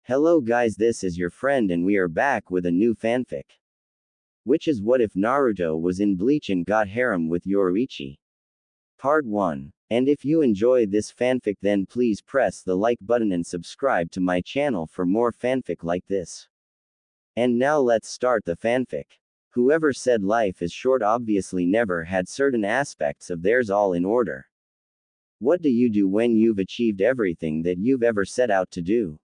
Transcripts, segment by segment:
Hello guys, this is your friend and we are back with a new fanfic. Which is what if Naruto was in Bleach and got harem with Yoruichi? Part 1. And if you enjoy this fanfic then please press the like button and subscribe to my channel for more fanfic like this. And now let's start the fanfic. Whoever said life is short obviously never had certain aspects of theirs all in order. What do you do when you've achieved everything that you've ever set out to do?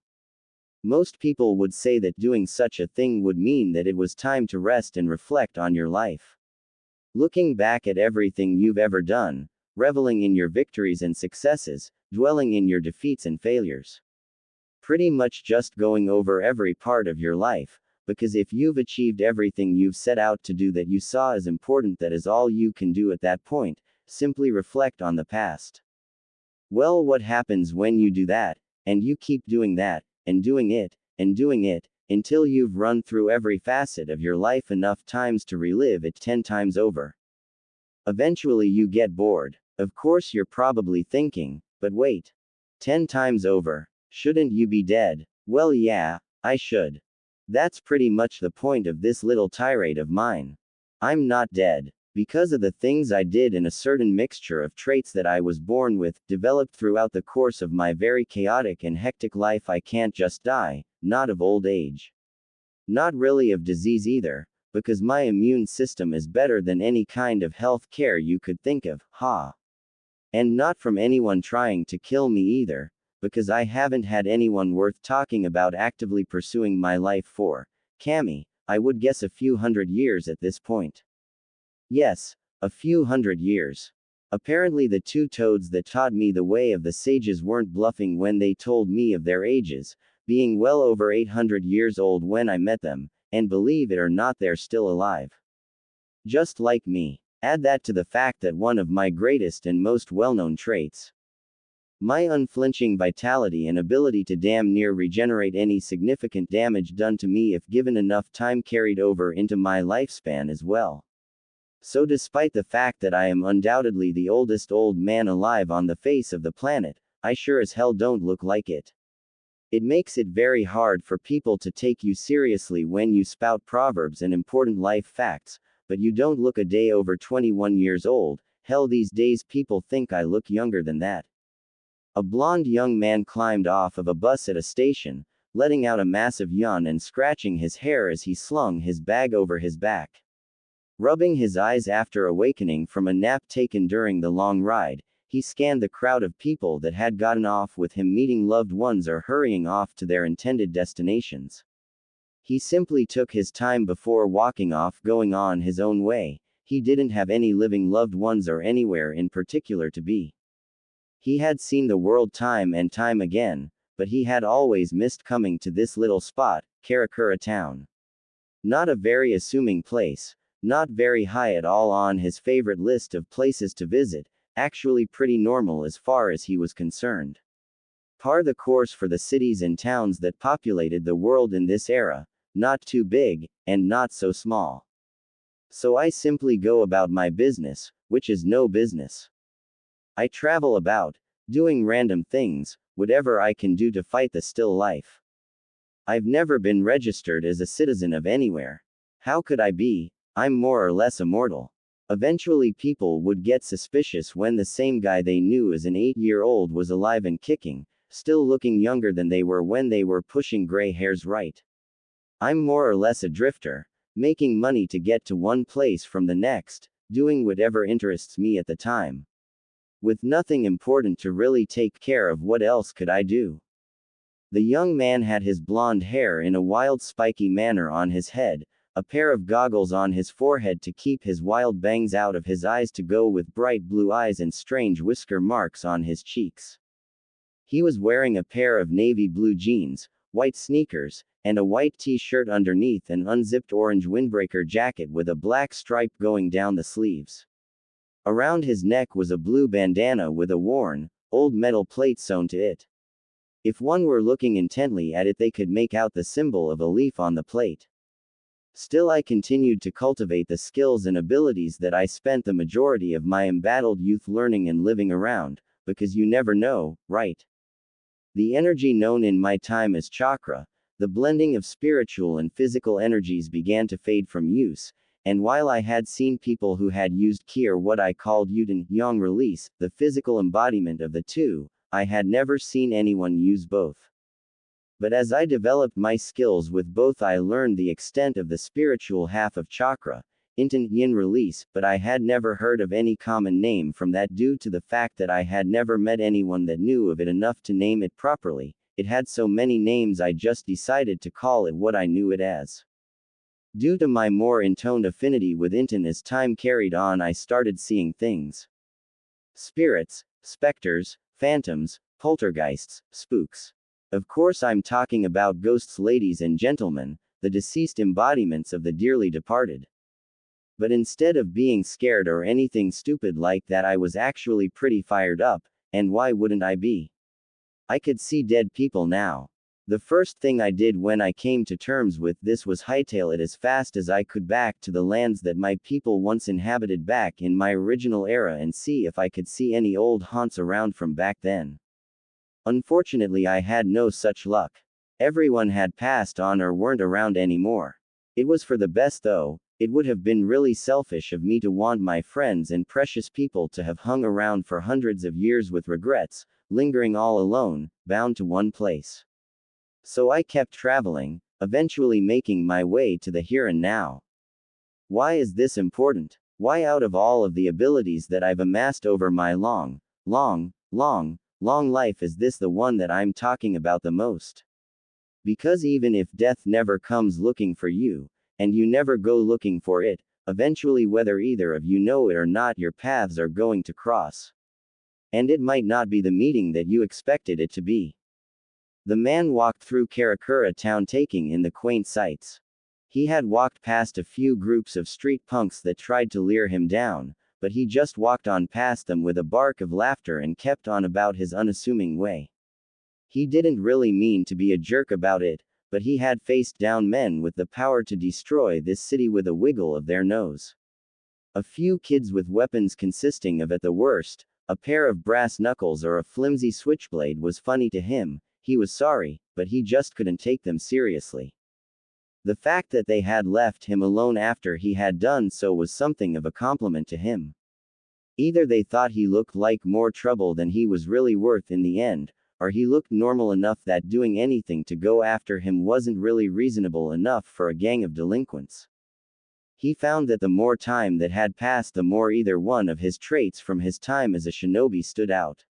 Most people would say that doing such a thing would mean that it was time to rest and reflect on your life. Looking back at everything you've ever done, reveling in your victories and successes, dwelling in your defeats and failures. Pretty much just going over every part of your life, because if you've achieved everything you've set out to do that you saw as important, that is all you can do at that point, simply reflect on the past. Well, what happens when you do that, and you keep doing that, and doing it, until you've run through every facet of your life enough times to relive it 10 times over? Eventually you get bored. Of course you're probably thinking, but wait. 10 times over? Shouldn't you be dead? Well yeah, I should. That's pretty much the point of this little tirade of mine. I'm not dead. Because of the things I did and a certain mixture of traits that I was born with, developed throughout the course of my very chaotic and hectic life, I can't just die, not of old age. Not really of disease either, because my immune system is better than any kind of health care you could think of, ha. And not from anyone trying to kill me either, because I haven't had anyone worth talking about actively pursuing my life for, Kami, I would guess a few hundred years at this point. Yes, a few hundred years. Apparently the two toads that taught me the way of the sages weren't bluffing when they told me of their ages, being well over 800 years old when I met them, and believe it or not they're still alive. Just like me. Add that to the fact that one of my greatest and most well-known traits, my unflinching vitality and ability to damn near regenerate any significant damage done to me if given enough time, carried over into my lifespan as well. So despite the fact that I am undoubtedly the oldest old man alive on the face of the planet, I sure as hell don't look like it. It makes it very hard for people to take you seriously when you spout proverbs and important life facts, but you don't look a day over 21 years old. Hell, these days people think I look younger than that. A blonde young man climbed off of a bus at a station, letting out a massive yawn and scratching his hair as he slung his bag over his back. Rubbing his eyes after awakening from a nap taken during the long ride, he scanned the crowd of people that had gotten off with him, meeting loved ones or hurrying off to their intended destinations. He simply took his time before walking off, going on his own way. He didn't have any living loved ones or anywhere in particular to be. He had seen the world time and time again, but he had always missed coming to this little spot, Kakura town. Not a very assuming place. Not very high at all on his favorite list of places to visit, actually pretty normal as far as he was concerned. Par the course for the cities and towns that populated the world in this era, not too big, and not so small. So I simply go about my business, which is no business. I travel about, doing random things, whatever I can do to fight the still life. I've never been registered as a citizen of anywhere. How could I be? I'm more or less immortal. Eventually people would get suspicious when the same guy they knew as an 8-year-old was alive and kicking, still looking younger than they were when they were pushing gray hairs, right? I'm more or less a drifter, making money to get to one place from the next, doing whatever interests me at the time. With nothing important to really take care of, what else could I do? The young man had his blonde hair in a wild spiky manner on his head, a pair of goggles on his forehead to keep his wild bangs out of his eyes to go with bright blue eyes, and strange whisker marks on his cheeks. He was wearing a pair of navy blue jeans, white sneakers, and a white t-shirt underneath an unzipped orange windbreaker jacket with a black stripe going down the sleeves. Around his neck was a blue bandana with a worn, old metal plate sewn to it. If one were looking intently at it they could make out the symbol of a leaf on the plate. Still I continued to cultivate the skills and abilities that I spent the majority of my embattled youth learning and living around, because you never know, right? The energy known in my time as chakra, the blending of spiritual and physical energies began to fade from use, and while I had seen people who had used ki or what I called yuden, yang release, the physical embodiment of the two, I had never seen anyone use both. But as I developed my skills with both, I learned the extent of the spiritual half of chakra, inten yin release, but I had never heard of any common name from that due to the fact that I had never met anyone that knew of it enough to name it properly. It had so many names I just decided to call it what I knew it as. Due to my more intoned affinity with inten as time carried on, I started seeing things. Spirits, specters, phantoms, poltergeists, spooks. Of course I'm talking about ghosts, ladies and gentlemen, the deceased embodiments of the dearly departed. But instead of being scared or anything stupid like that, I was actually pretty fired up, and why wouldn't I be? I could see dead people now. The first thing I did when I came to terms with this was hightail it as fast as I could back to the lands that my people once inhabited back in my original era and see if I could see any old haunts around from back then. Unfortunately, I had no such luck. Everyone had passed on or weren't around anymore. It was for the best though. It would have been really selfish of me to want my friends and precious people to have hung around for hundreds of years with regrets, lingering all alone, bound to one place. So I kept traveling, eventually making my way to the here and now. Why is this important? Why, out of all of the abilities that I've amassed over my long life, is this the one that I'm talking about the most? Because even if death never comes looking for you, and you never go looking for it, eventually, whether either of you know it or not, your paths are going to cross. And it might not be the meeting that you expected it to be. The man walked through Kakura town taking in the quaint sights. He had walked past a few groups of street punks that tried to leer him down, but he just walked on past them with a bark of laughter and kept on about his unassuming way. He didn't really mean to be a jerk about it, but he had faced down men with the power to destroy this city with a wiggle of their nose. A few kids with weapons consisting of, at the worst, a pair of brass knuckles or a flimsy switchblade was funny to him. He was sorry, but he just couldn't take them seriously. The fact that they had left him alone after he had done so was something of a compliment to him. Either they thought he looked like more trouble than he was really worth in the end, or he looked normal enough that doing anything to go after him wasn't really reasonable enough for a gang of delinquents. He found that the more time that had passed, the more either one of his traits from his time as a shinobi stood out.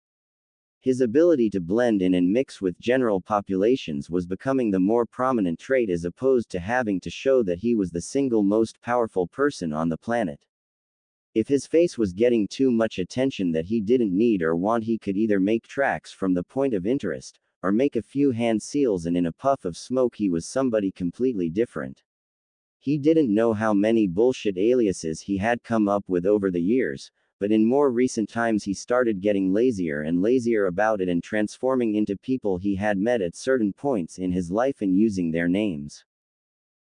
His ability to blend in and mix with general populations was becoming the more prominent trait, as opposed to having to show that he was the single most powerful person on the planet. If his face was getting too much attention that he didn't need or want, he could either make tracks from the point of interest, or make a few hand seals, and in a puff of smoke he was somebody completely different. He didn't know how many bullshit aliases he had come up with over the years, but in more recent times he started getting lazier and lazier about it and transforming into people he had met at certain points in his life and using their names.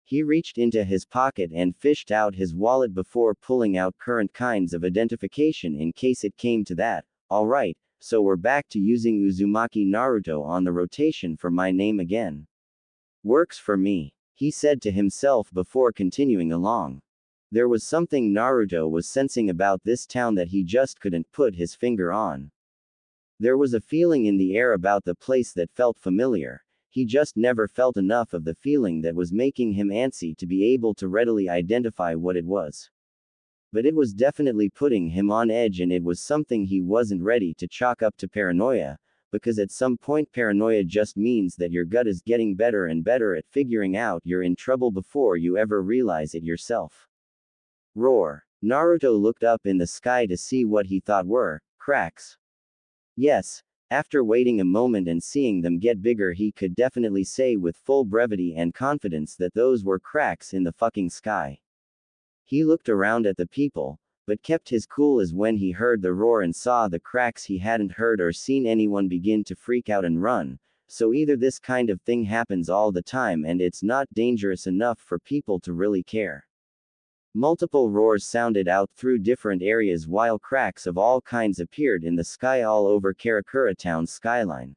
He reached into his pocket and fished out his wallet before pulling out current kinds of identification in case it came to that. Alright, so we're back to using Uzumaki Naruto on the rotation for my name again. Works for me, he said to himself before continuing along. There was something Naruto was sensing about this town that he just couldn't put his finger on. There was a feeling in the air about the place that felt familiar. He just never felt enough of the feeling that was making him antsy to be able to readily identify what it was. But it was definitely putting him on edge, and it was something he wasn't ready to chalk up to paranoia, because at some point paranoia just means that your gut is getting better and better at figuring out you're in trouble before you ever realize it yourself. Roar. Naruto looked up in the sky to see what he thought were cracks. Yes. After waiting a moment and seeing them get bigger, he could definitely say with full brevity and confidence that those were cracks in the fucking sky. He looked around at the people, but kept his cool, as when he heard the roar and saw the cracks he hadn't heard or seen anyone begin to freak out and run. So either this kind of thing happens all the time and it's not dangerous enough for people to really care. Multiple roars sounded out through different areas while cracks of all kinds appeared in the sky all over Kakura town's skyline.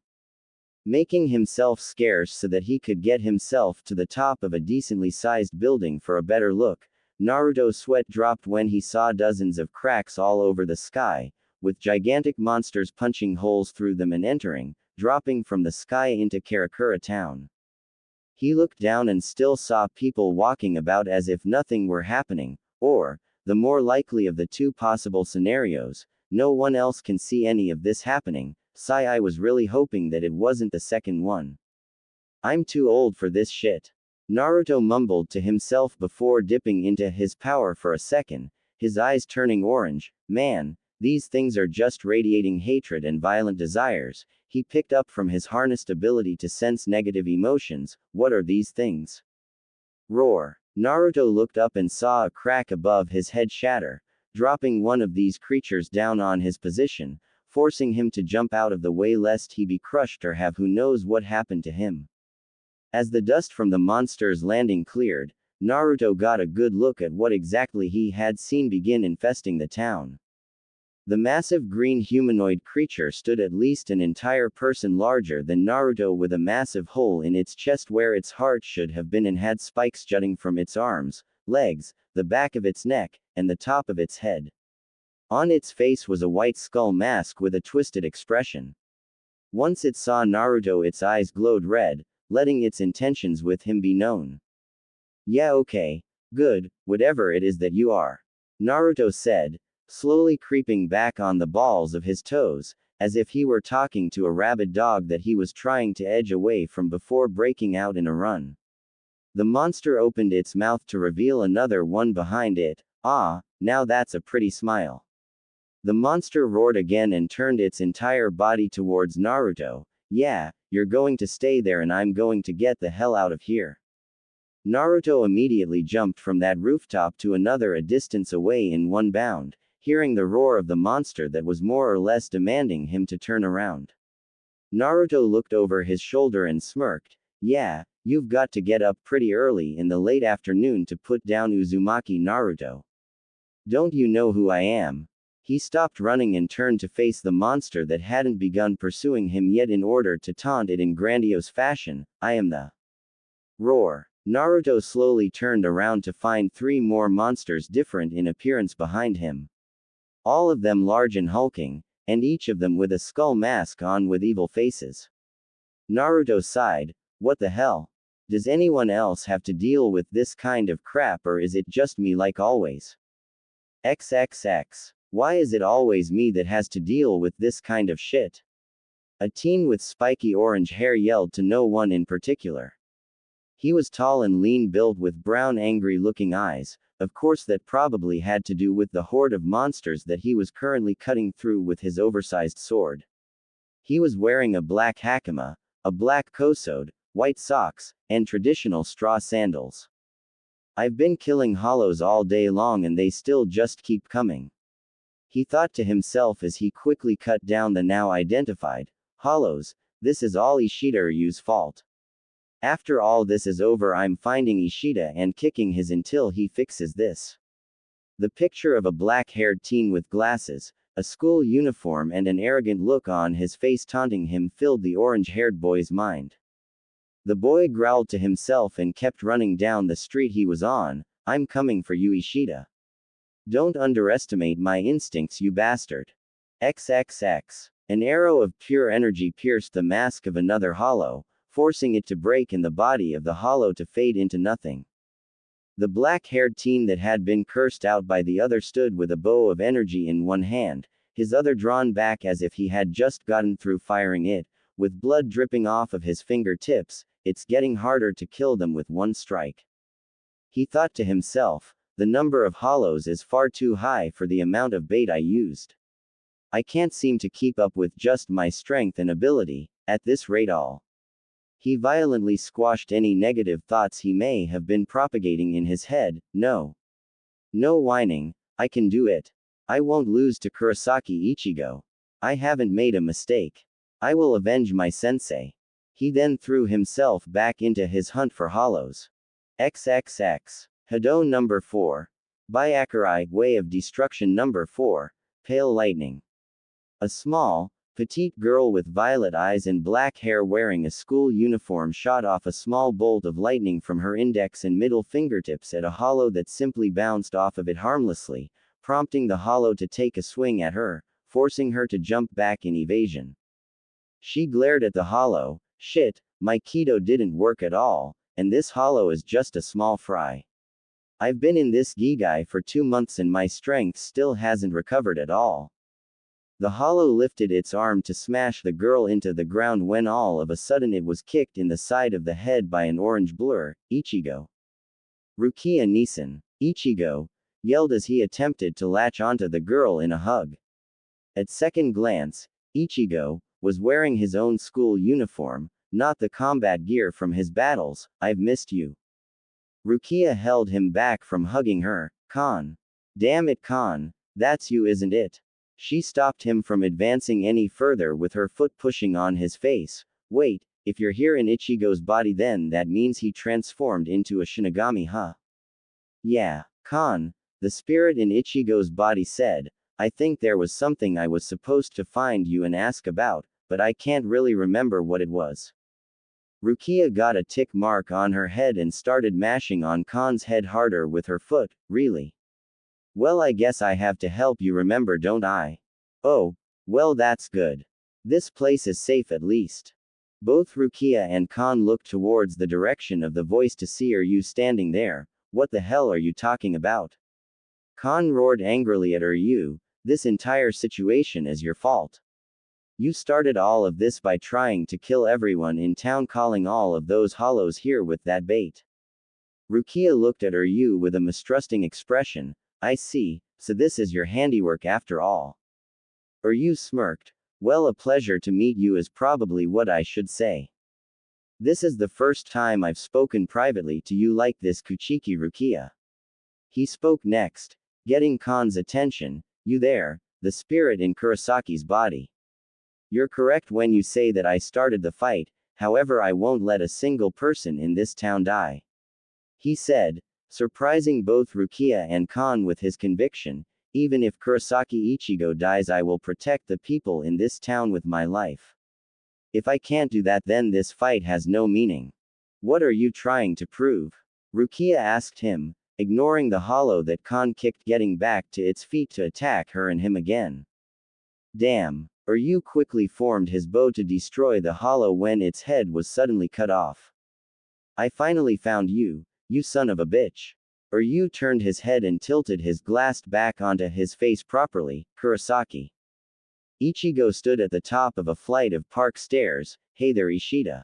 making himself scarce so that he could get himself to the top of a decently sized building for a better look. Naruto's sweat dropped when he saw dozens of cracks all over the sky, with gigantic monsters punching holes through them and entering, dropping from the sky into Kakura town. He looked down and still saw people walking about as if nothing were happening, or, the more likely of the two possible scenarios, no one else can see any of this happening. I was really hoping that it wasn't the second one. I'm too old for this shit. Naruto mumbled to himself before dipping into his power for a second, his eyes turning orange. Man, these things are just radiating hatred and violent desires. He picked up from his harnessed ability to sense negative emotions. What are these things? Roar. Naruto looked up and saw a crack above his head shatter, dropping one of these creatures down on his position, forcing him to jump out of the way lest he be crushed or have who knows what happened to him. As the dust from the monster's landing cleared, Naruto got a good look at what exactly he had seen begin infesting the town. The massive green humanoid creature stood at least an entire person larger than Naruto, with a massive hole in its chest where its heart should have been, and had spikes jutting from its arms, legs, the back of its neck, and the top of its head. On its face was a white skull mask with a twisted expression. Once it saw Naruto, its eyes glowed red, letting its intentions with him be known. Yeah, okay. Good, whatever it is that you are. Naruto said, slowly creeping back on the balls of his toes, as if he were talking to a rabid dog that he was trying to edge away from before breaking out in a run. The monster opened its mouth to reveal another one behind it. Ah, now that's a pretty smile. The monster roared again and turned its entire body towards Naruto. Yeah, you're going to stay there and I'm going to get the hell out of here. Naruto immediately jumped from that rooftop to another a distance away in one bound, hearing the roar of the monster that was more or less demanding him to turn around. Naruto looked over his shoulder and smirked. Yeah, you've got to get up pretty early in the late afternoon to put down Uzumaki, Naruto. Don't you know who I am? He stopped running and turned to face the monster that hadn't begun pursuing him yet in order to taunt it in grandiose fashion. I am the roar. Naruto slowly turned around to find 3 more monsters different in appearance behind him. All of them large and hulking, and each of them with a skull mask on with evil faces. Naruto sighed. What the hell? Does anyone else have to deal with this kind of crap, or is it just me like always? XXX. Why is it always me that has to deal with this kind of shit? A teen with spiky orange hair yelled to no one in particular. He was tall and lean built with brown angry looking eyes. Of course that probably had to do with the horde of monsters that he was currently cutting through with his oversized sword. He was wearing a black hakama, a black kosode, white socks, and traditional straw sandals. I've been killing hollows all day long and they still just keep coming. He thought to himself as he quickly cut down the now identified hollows. This is all Ishida Ryu's fault. After all this is over, I'm finding Ishida and kicking his until he fixes this. The picture of a black-haired teen with glasses, a school uniform and an arrogant look on his face taunting him filled the orange-haired boy's mind. The boy growled to himself and kept running down the street he was on. I'm coming for you, Ishida. Don't underestimate my instincts, you bastard. XXX. An arrow of pure energy pierced the mask of another hollow, forcing it to break and the body of the hollow to fade into nothing. The black-haired teen that had been cursed out by the other stood with a bow of energy in one hand, his other drawn back as if he had just gotten through firing it, with blood dripping off of his fingertips. It's getting harder to kill them with one strike. He thought to himself, the number of hollows is far too high for the amount of bait I used. I can't seem to keep up with just my strength and ability, at this rate all. He violently squashed any negative thoughts he may have been propagating in his head. No whining, I can do it. I won't lose to Kurosaki Ichigo. I haven't made a mistake. I will avenge my sensei. He then threw himself back into his hunt for hollows. XXX. Hado number 4. Byakurai, Way of Destruction number 4. Pale Lightning. A small, Petite girl with violet eyes and black hair wearing a school uniform shot off a small bolt of lightning from her index and middle fingertips at a hollow that simply bounced off of it harmlessly, prompting the hollow to take a swing at her, forcing her to jump back in evasion. She glared at the hollow. Shit, my keto didn't work at all, and this hollow is just a small fry. I've been in this gigai for 2 months and my strength still hasn't recovered at all. The hollow lifted its arm to smash the girl into the ground when all of a sudden it was kicked in the side of the head by an orange blur. Ichigo. Rukia Nissan. Ichigo yelled as he attempted to latch onto the girl in a hug. At second glance, Ichigo was wearing his own school uniform, not the combat gear from his battles. I've missed you. Rukia held him back from hugging her. Kon. Damn it, Kon. That's you, isn't it? She stopped him from advancing any further with her foot pushing on his face. Wait, if you're here in Ichigo's body then that means he transformed into a shinigami, huh? Yeah, Kon, the spirit in Ichigo's body said. I think there was something I was supposed to find you and ask about, but I can't really remember what it was. Rukia got a tick mark on her head and started mashing on Kon's head harder with her foot. Really? Well, I guess I have to help you remember, don't I? Oh, well, that's good. This place is safe at least. Both Rukia and Kon looked towards the direction of the voice to see are you standing there. What the hell are you talking about? Kon roared angrily at Ryu. This entire situation is your fault. You started all of this by trying to kill everyone in town, calling all of those hollows here with that bait. Rukia looked at Ryu with a mistrusting expression. I see, so this is your handiwork after all. Ryu smirked. Well, a pleasure to meet you is probably what I should say. This is the first time I've spoken privately to you like this, Kuchiki Rukia. He spoke next, getting Kon's attention. You there, the spirit in Kurisaki's body. You're correct when you say that I started the fight, however I won't let a single person in this town die. He said, surprising both Rukia and Kon with his conviction. Even if Kurosaki Ichigo dies, I will protect the people in this town with my life. If I can't do that, then this fight has no meaning. What are you trying to prove? Rukia asked him, ignoring the hollow that Kon kicked, getting back to its feet to attack her and him again. Damn. Ryu quickly formed his bow to destroy the hollow when its head was suddenly cut off. I finally found you, you son of a bitch. Ryu turned his head and tilted his glass back onto his face properly. Kurosaki. Ichigo stood at the top of a flight of park stairs. Hey there, Ishida.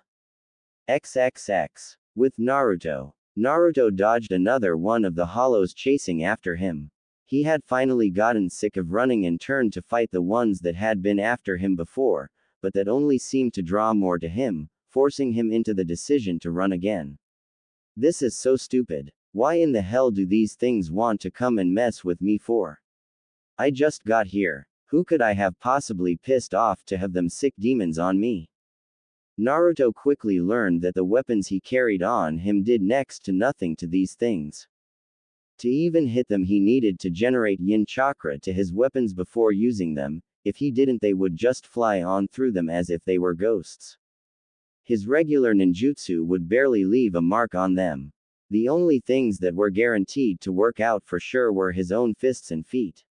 XXX. With Naruto. Naruto dodged another one of the hollows chasing after him. He had finally gotten sick of running and turned to fight the ones that had been after him before, but that only seemed to draw more to him, forcing him into the decision to run again. This is so stupid. Why in the hell do these things want to come and mess with me for? I just got here. Who could I have possibly pissed off to have them sick demons on me? Naruto quickly learned that the weapons he carried on him did next to nothing to these things. To even hit them, he needed to generate yin chakra to his weapons before using them. If he didn't, they would just fly on through them as if they were ghosts. His regular ninjutsu would barely leave a mark on them. The only things that were guaranteed to work out for sure were his own fists and feet.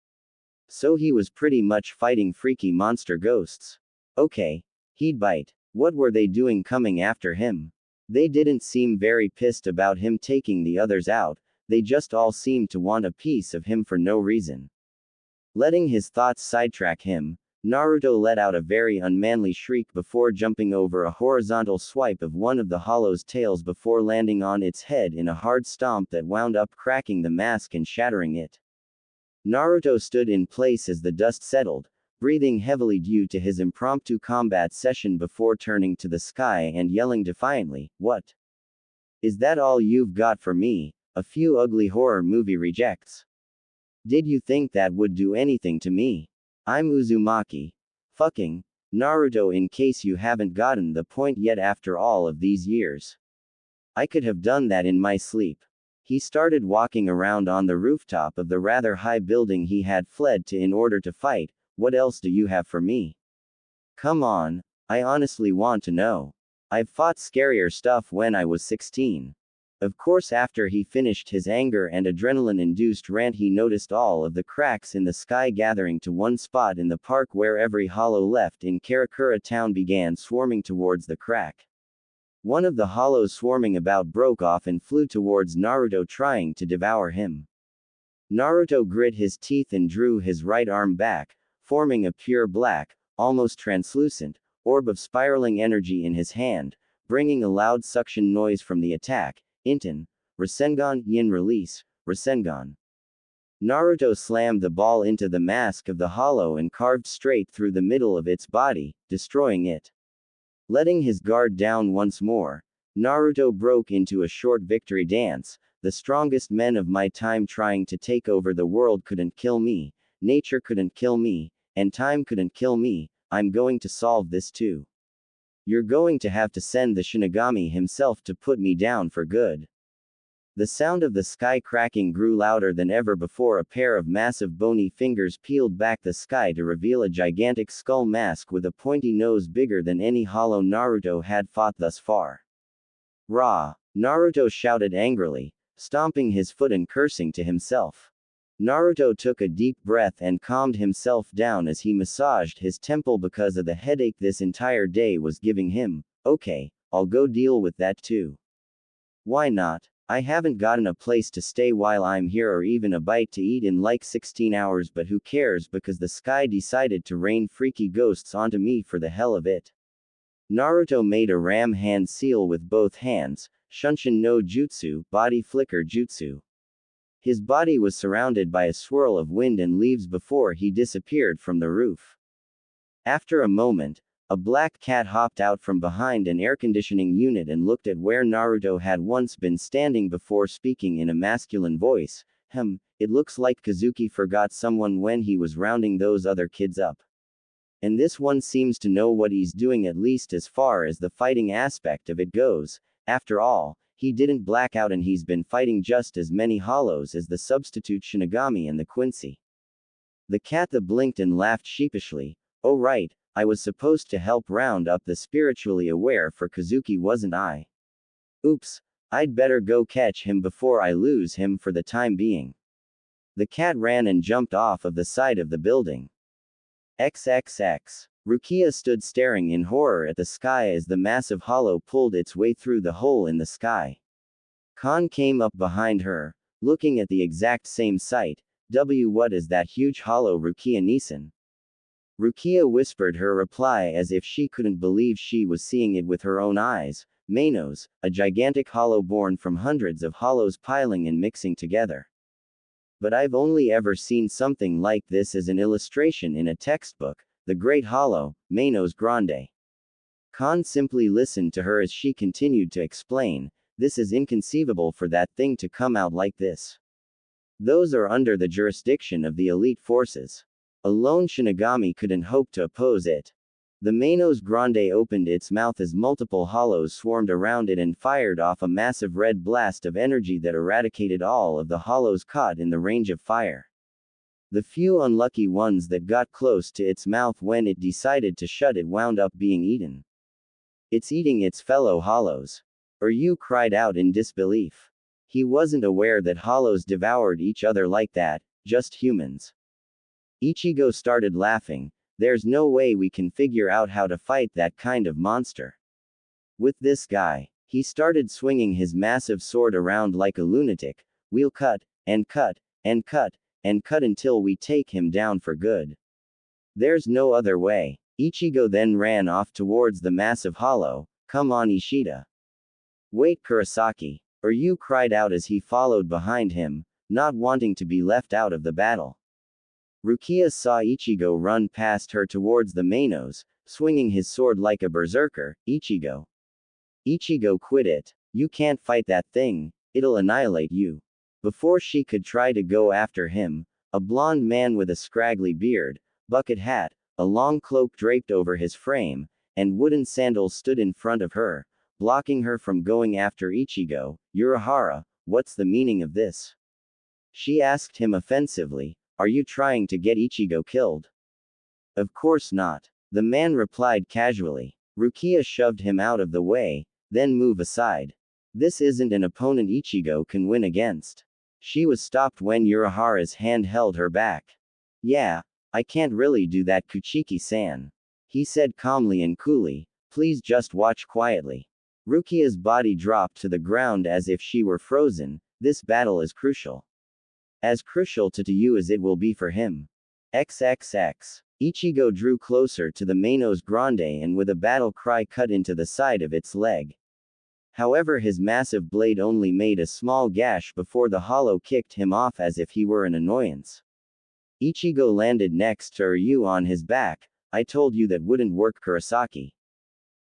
So he was pretty much fighting freaky monster ghosts. Okay. He'd bite. What were they doing coming after him? They didn't seem very pissed about him taking the others out. They just all seemed to want a piece of him for no reason. Letting his thoughts sidetrack him, Naruto let out a very unmanly shriek before jumping over a horizontal swipe of one of the hollow's tails before landing on its head in a hard stomp that wound up cracking the mask and shattering it. Naruto stood in place as the dust settled, breathing heavily due to his impromptu combat session before turning to the sky and yelling defiantly, "What? Is that all you've got for me? A few ugly horror movie rejects? Did you think that would do anything to me? I'm Uzumaki. Fucking Naruto, in case you haven't gotten the point yet after all of these years. I could have done that in my sleep." He started walking around on the rooftop of the rather high building he had fled to in order to fight. What else do you have for me? Come on, I honestly want to know. I've fought scarier stuff when I was 16. Of course, after he finished his anger and adrenaline-induced rant, he noticed all of the cracks in the sky gathering to one spot in the park where every hollow left in Karakura town began swarming towards the crack. One of the hollows swarming about broke off and flew towards Naruto, trying to devour him. Naruto grit his teeth and drew his right arm back, forming a pure black, almost translucent, orb of spiraling energy in his hand, bringing a loud suction noise from the attack. Inten, Rasengan, Yin release, Rasengan. Naruto slammed the ball into the mask of the hollow and carved straight through the middle of its body, destroying it. Letting his guard down once more, Naruto broke into a short victory dance. The strongest men of my time trying to take over the world couldn't kill me, nature couldn't kill me, and time couldn't kill me. I'm going to solve this too. You're going to have to send the shinigami himself to put me down for good. The sound of the sky cracking grew louder than ever before. A pair of massive bony fingers peeled back the sky to reveal a gigantic skull mask with a pointy nose bigger than any hollow Naruto had fought thus far. Rah! Naruto shouted angrily, stomping his foot and cursing to himself. Naruto took a deep breath and calmed himself down as he massaged his temple because of the headache this entire day was giving him. Okay, I'll go deal with that too. Why not? I haven't gotten a place to stay while I'm here or even a bite to eat in like 16 hours, but who cares because the sky decided to rain freaky ghosts onto me for the hell of it. Naruto made a ram hand seal with both hands, Shunshin no Jutsu, body flicker jutsu. His body was surrounded by a swirl of wind and leaves before he disappeared from the roof. After a moment, a black cat hopped out from behind an air conditioning unit and looked at where Naruto had once been standing before speaking in a masculine voice. It looks like Kazuki forgot someone when he was rounding those other kids up. And this one seems to know what he's doing, at least as far as the fighting aspect of it goes. After all, he didn't black out and he's been fighting just as many hollows as the substitute Shinigami and the Quincy. The cat blinked and laughed sheepishly. Oh right, I was supposed to help round up the spiritually aware for Kazuki, wasn't I? Oops, I'd better go catch him before I lose him for the time being. The cat ran and jumped off of the side of the building. XXX. Rukia stood staring in horror at the sky as the massive hollow pulled its way through the hole in the sky. Khan came up behind her, looking at the exact same sight. What is that huge hollow, Rukia-Nisan? Rukia whispered her reply as if she couldn't believe she was seeing it with her own eyes. Menos, a gigantic hollow born from hundreds of hollows piling and mixing together. But I've only ever seen something like this as an illustration in a textbook. The Great Hollow, Menos Grande. Khan simply listened to her as she continued to explain. This is inconceivable for that thing to come out like this. Those are under the jurisdiction of the elite forces. A lone Shinigami couldn't hope to oppose it. The Menos Grande opened its mouth as multiple hollows swarmed around it and fired off a massive red blast of energy that eradicated all of the hollows caught in the range of fire. The few unlucky ones that got close to its mouth when it decided to shut it wound up being eaten. It's eating its fellow hollows. Ryu cried out in disbelief. He wasn't aware that hollows devoured each other like that, just humans. Ichigo started laughing. There's no way we can figure out how to fight that kind of monster. With this guy, he started swinging his massive sword around like a lunatic. We'll cut, and cut, and cut, and cut until we take him down for good. There's no other way. Ichigo then ran off towards the massive hollow. Come on, Ishida. Wait, Kurosaki. Ryu cried out as he followed behind him, not wanting to be left out of the battle. Rukia saw Ichigo run past her towards the Menos, swinging his sword like a berserker. Ichigo. Ichigo, quit it. You can't fight that thing, it'll annihilate you. Before she could try to go after him, a blond man with a scraggly beard, bucket hat, a long cloak draped over his frame, and wooden sandals stood in front of her, blocking her from going after Ichigo. Urahara, what's the meaning of this? She asked him offensively. Are you trying to get Ichigo killed? Of course not. The man replied casually. Rukia shoved him out of the way, then move aside. This isn't an opponent Ichigo can win against. She was stopped when Urahara's hand held her back. Yeah, I can't really do that, Kuchiki-san. He said calmly and coolly, please just watch quietly. Rukia's body dropped to the ground as if she were frozen. This battle is crucial. As crucial to you as it will be for him. XXX. Ichigo drew closer to the Menos Grande and with a battle cry cut into the side of its leg. However, his massive blade only made a small gash before the hollow kicked him off as if he were an annoyance. Ichigo landed next to Ryu on his back. I told you that wouldn't work, Kurosaki.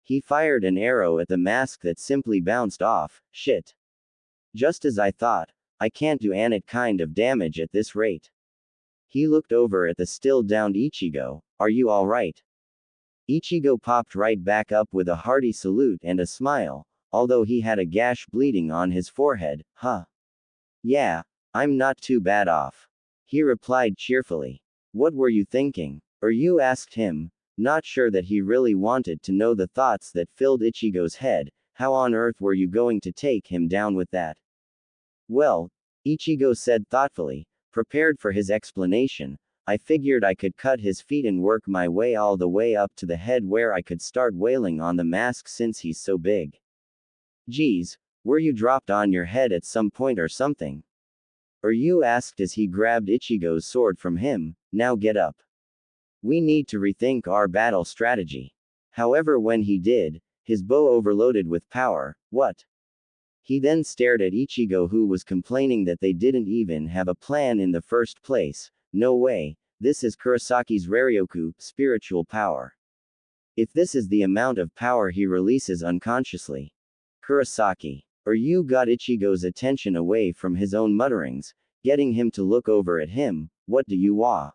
He fired an arrow at the mask that simply bounced off. Shit. Just as I thought. I can't do any kind of damage at this rate. He looked over at the still downed Ichigo. Are you alright? Ichigo popped right back up with a hearty salute and a smile, although he had a gash bleeding on his forehead. Huh. Yeah, I'm not too bad off. He replied cheerfully. What were you thinking? Ryu asked him, not sure that he really wanted to know the thoughts that filled Ichigo's head. How on earth were you going to take him down with that? Well, Ichigo said thoughtfully, prepared for his explanation, I figured I could cut his feet and work my way all the way up to the head where I could start wailing on the mask since he's so big. Geez, were you dropped on your head at some point or something? Ryu asked as he grabbed Ichigo's sword from him. Now get up. We need to rethink our battle strategy. However, when he did, his bow overloaded with power. What? He then stared at Ichigo, who was complaining that they didn't even have a plan in the first place. No way, this is Kurosaki's Raryoku, spiritual power. If this is the amount of power he releases unconsciously. Kurosaki. Ryu got Ichigo's attention away from his own mutterings, getting him to look over at him. What do you want?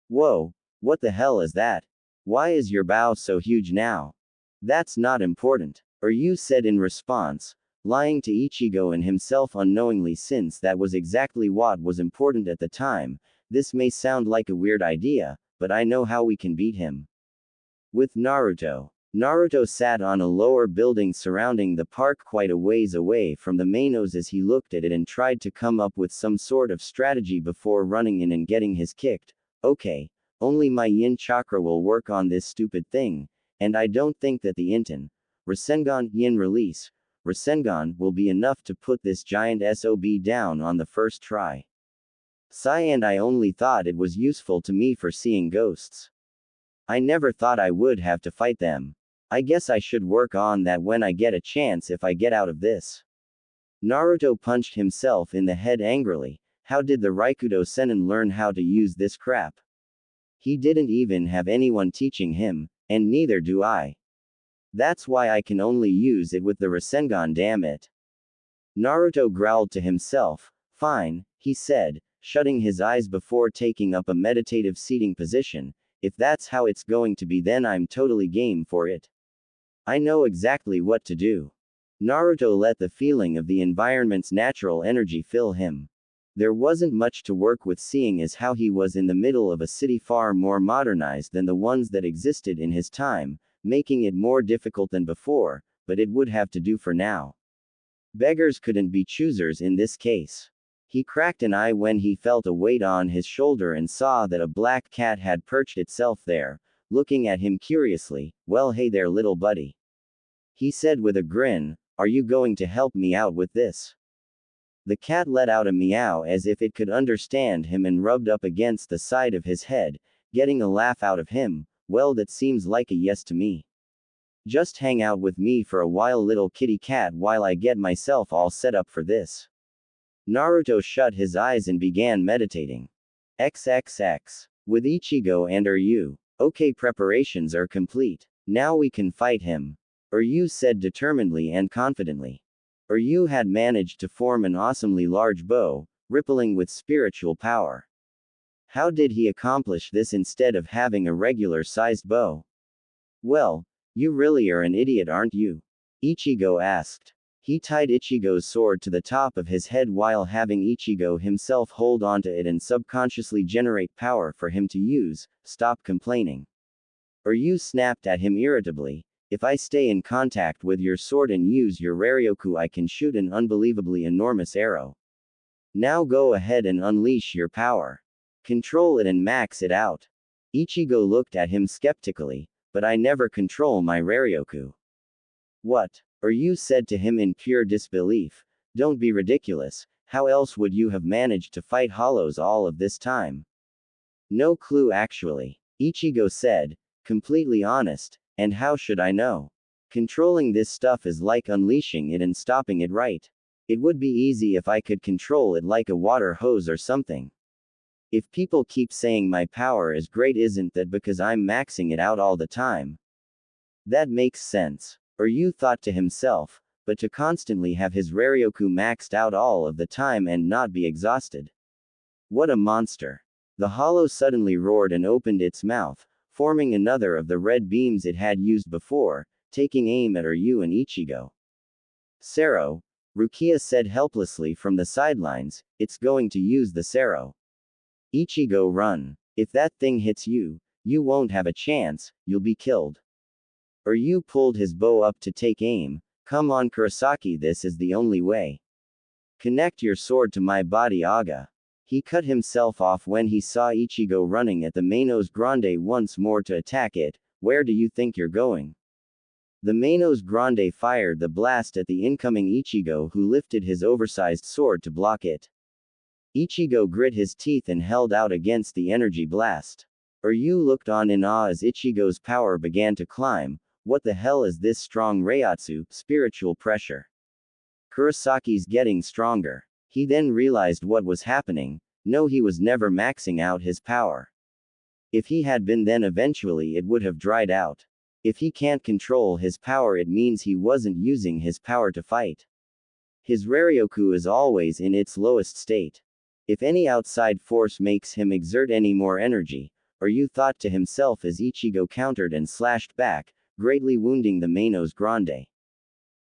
Whoa, what the hell is that? Why is your bow so huge now? That's not important, Ryu said in response, lying to Ichigo and himself unknowingly, since that was exactly what was important at the time. This may sound like a weird idea, but I know how we can beat him. With Naruto. Naruto sat on a lower building surrounding the park quite a ways away from the Menos as he looked at it and tried to come up with some sort of strategy before running in and getting his kicked. Okay, only my yin chakra will work on this stupid thing, and I don't think that the Inten, Rasengan, yin release, Rasengan, will be enough to put this giant SOB down on the first try. Sigh, and I only thought it was useful to me for seeing ghosts. I never thought I would have to fight them. I guess I should work on that when I get a chance if I get out of this. Naruto punched himself in the head angrily. How did the Raikudo Sennin learn how to use this crap? He didn't even have anyone teaching him, and neither do I. That's why I can only use it with the Rasengan, damn it. Naruto growled to himself. Fine, he said, shutting his eyes before taking up a meditative seating position. If that's how it's going to be, then I'm totally game for it. I know exactly what to do. Naruto let the feeling of the environment's natural energy fill him. There wasn't much to work with, seeing as how he was in the middle of a city far more modernized than the ones that existed in his time, making it more difficult than before, but it would have to do for now. Beggars couldn't be choosers in this case. He cracked an eye when he felt a weight on his shoulder and saw that a black cat had perched itself there, looking at him curiously. Well, hey there, little buddy. He said with a grin, are you going to help me out with this? The cat let out a meow as if it could understand him and rubbed up against the side of his head, getting a laugh out of him. Well, that seems like a yes to me. Just hang out with me for a while, little kitty cat, while I get myself all set up for this. Naruto shut his eyes and began meditating. XXX. With Ichigo and Ryu. Okay, preparations are complete. Now we can fight him. Ryu said determinedly and confidently. Ryu had managed to form an awesomely large bow, rippling with spiritual power. How did he accomplish this instead of having a regular-sized bow? Well, you really are an idiot, aren't you? Ichigo asked. He tied Ichigo's sword to the top of his head while having Ichigo himself hold onto it and subconsciously generate power for him to use. Stop complaining. Ryu snapped at him irritably. If I stay in contact with your sword and use your Raryoku, I can shoot an unbelievably enormous arrow. Now go ahead and unleash your power. Control it and max it out. Ichigo looked at him skeptically. But I never control my Raryoku. What? Ryu said to him in pure disbelief. Don't be ridiculous, how else would you have managed to fight hollows all of this time? No clue actually. Ichigo said, completely honest, and how should I know? Controlling this stuff is like unleashing it and stopping it right. It would be easy if I could control it like a water hose or something. If people keep saying my power is great, isn't that because I'm maxing it out all the time? That makes sense. Ryu thought to himself, but to constantly have his Raryoku maxed out all of the time and not be exhausted. What a monster. The hollow suddenly roared and opened its mouth, forming another of the red beams it had used before, taking aim at Ryu and Ichigo. Sero, Rukia said helplessly from the sidelines, it's going to use the Sero. Ichigo, run. If that thing hits you, you won't have a chance, you'll be killed. Ryu pulled his bow up to take aim. Come on Kurosaki, this is the only way. Connect your sword to my body, Aga. He cut himself off when he saw Ichigo running at the Menos Grande once more to attack it. Where do you think you're going? The Menos Grande fired the blast at the incoming Ichigo, who lifted his oversized sword to block it. Ichigo grit his teeth and held out against the energy blast. Ryu looked on in awe as Ichigo's power began to climb. What the hell is this strong Reiatsu, spiritual pressure? Kurosaki's getting stronger. He then realized what was happening. No, he was never maxing out his power. If he had been, then eventually it would have dried out. If he can't control his power, it means he wasn't using his power to fight. His Raryoku is always in its lowest state. If any outside force makes him exert any more energy, Ryu thought to himself as Ichigo countered and slashed back, greatly wounding the Menos Grande.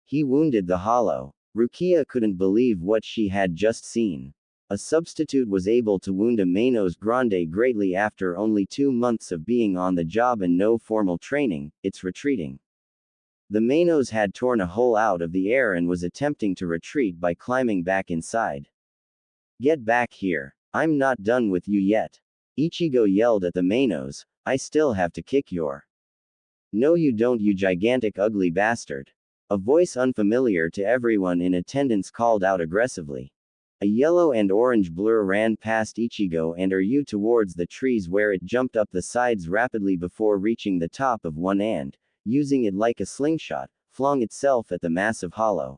He wounded the hollow. Rukia couldn't believe what she had just seen. A substitute was able to wound a Menos Grande greatly after only 2 months of being on the job and no formal training. It's retreating. The Menos had torn a hole out of the air and was attempting to retreat by climbing back inside. Get back here. I'm not done with you yet. Ichigo yelled at the Menos. I still have to kick your. No you don't, you gigantic ugly bastard. A voice unfamiliar to everyone in attendance called out aggressively. A yellow and orange blur ran past Ichigo and Ryu towards the trees, where it jumped up the sides rapidly before reaching the top of one and, using it like a slingshot, flung itself at the massive hollow.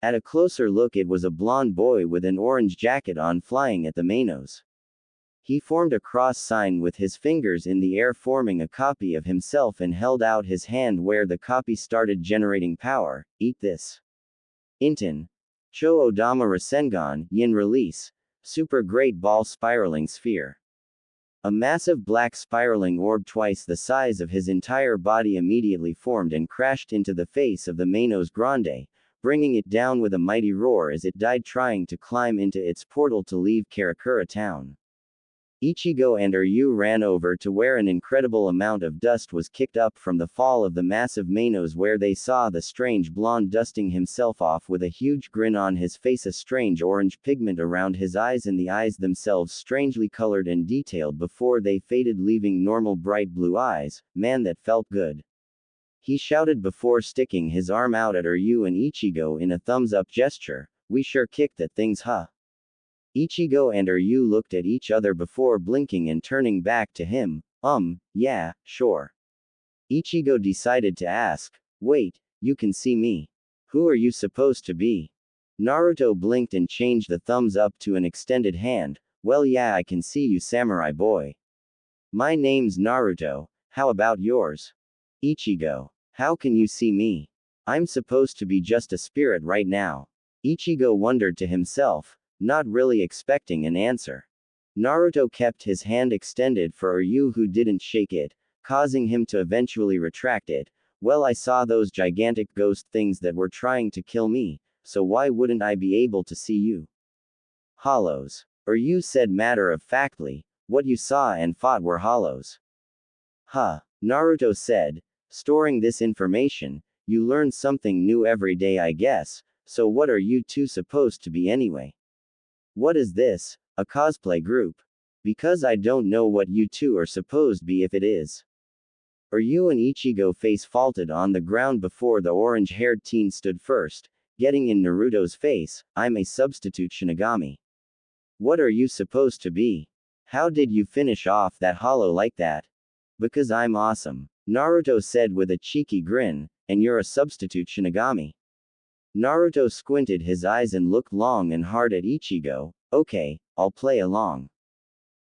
At a closer look, it was a blond boy with an orange jacket on flying at the Menos. He formed a cross sign with his fingers in the air, forming a copy of himself, and held out his hand where the copy started generating power. Eat this. Inten. Cho Odama Rasengan, Yin release. Super Great Ball Spiraling Sphere. A massive black spiraling orb twice the size of his entire body immediately formed and crashed into the face of the Menos Grande, bringing it down with a mighty roar as it died trying to climb into its portal to leave Karakura town. Ichigo and Ryu ran over to where an incredible amount of dust was kicked up from the fall of the massive Menos, where they saw the strange blonde dusting himself off with a huge grin on his face, a strange orange pigment around his eyes, and the eyes themselves strangely colored and detailed before they faded, leaving normal bright blue eyes. Man, that felt good. He shouted before sticking his arm out at Ryu and Ichigo in a thumbs-up gesture. We sure kicked that things, huh? Ichigo and Ryu looked at each other before blinking and turning back to him. Yeah, sure. Ichigo decided to ask, wait, you can see me. Who are you supposed to be? Naruto blinked and changed the thumbs up to an extended hand. Well, yeah, I can see you, samurai boy. My name's Naruto, how about yours? Ichigo. How can you see me? I'm supposed to be just a spirit right now. Ichigo wondered to himself, not really expecting an answer. Naruto kept his hand extended for Ryu, who didn't shake it, causing him to eventually retract it. Well, I saw those gigantic ghost things that were trying to kill me, so why wouldn't I be able to see you? Hollows. Ryu said matter-of-factly, what you saw and fought were hollows. Huh. Naruto said, storing this information, you learn something new every day I guess, so what are you two supposed to be anyway? What is this, a cosplay group? Because I don't know what you two are supposed to be if it is. Ryu and Ichigo face faulted on the ground before the orange-haired teen stood first, getting in Naruto's face, I'm a substitute shinigami. What are you supposed to be? How did you finish off that hollow like that? Because I'm awesome, Naruto said with a cheeky grin, and you're a substitute shinigami. Naruto squinted his eyes and looked long and hard at Ichigo. Okay, I'll play along.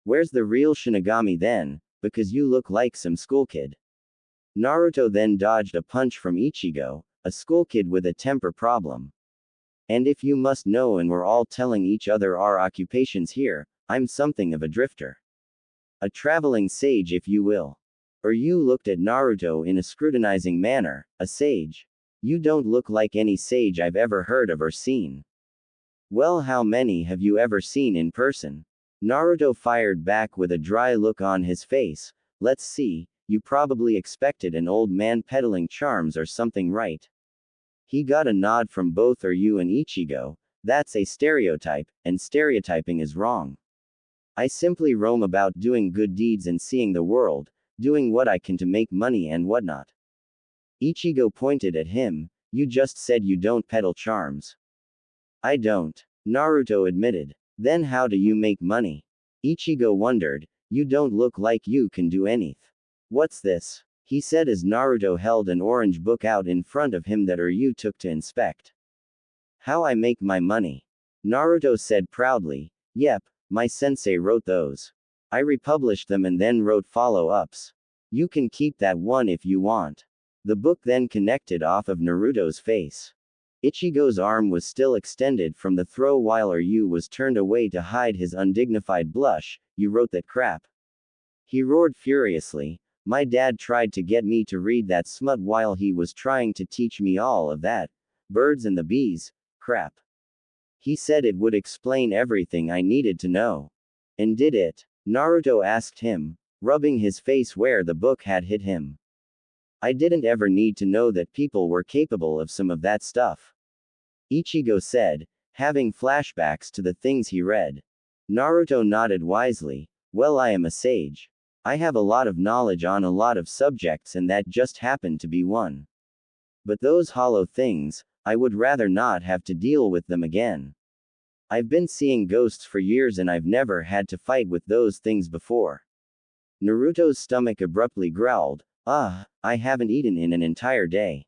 Where's the real shinigami then, because you look like some school kid. Naruto then dodged a punch from Ichigo, a school kid with a temper problem. And if you must know, and we're all telling each other our occupations here, I'm something of a drifter. A traveling sage if you will. Ryu looked at Naruto in a scrutinizing manner. A sage? You don't look like any sage I've ever heard of or seen. Well, how many have you ever seen in person? Naruto fired back with a dry look on his face. Let's see, you probably expected an old man peddling charms or something, right? He got a nod from both Ryu and Ichigo. That's a stereotype, and stereotyping is wrong. I simply roam about doing good deeds and seeing the world, doing what I can to make money and whatnot. Ichigo pointed at him. You just said you don't peddle charms. I don't, Naruto admitted. Then how do you make money? Ichigo wondered. You don't look like you can do anything. What's this? He said as Naruto held an orange book out in front of him that Ryu took to inspect. How I make my money? Naruto said proudly. Yep, my sensei wrote those. I republished them and then wrote follow-ups. You can keep that one if you want. The book then connected off of Naruto's face. Ichigo's arm was still extended from the throw while Ryu was turned away to hide his undignified blush. You wrote that crap. He roared furiously. My dad tried to get me to read that smut while he was trying to teach me all of that. Birds and the bees, crap. He said it would explain everything I needed to know. And did it? Naruto asked him, rubbing his face where the book had hit him. I didn't ever need to know that people were capable of some of that stuff. Ichigo said, having flashbacks to the things he read. Naruto nodded wisely. Well, I am a sage. I have a lot of knowledge on a lot of subjects, and that just happened to be one. But those hollow things, I would rather not have to deal with them again. I've been seeing ghosts for years and I've never had to fight with those things before. Naruto's stomach abruptly growled. I haven't eaten in an entire day.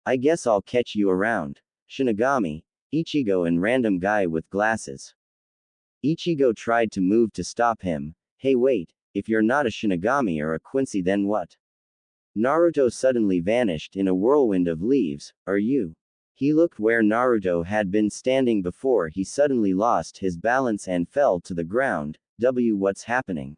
I guess I'll catch you around. Shinigami, Ichigo and random guy with glasses. Ichigo tried to move to stop him. Hey wait, if you're not a Shinigami or a Quincy then what? Naruto suddenly vanished in a whirlwind of leaves. Are you? He looked where Naruto had been standing before he suddenly lost his balance and fell to the ground. What's happening?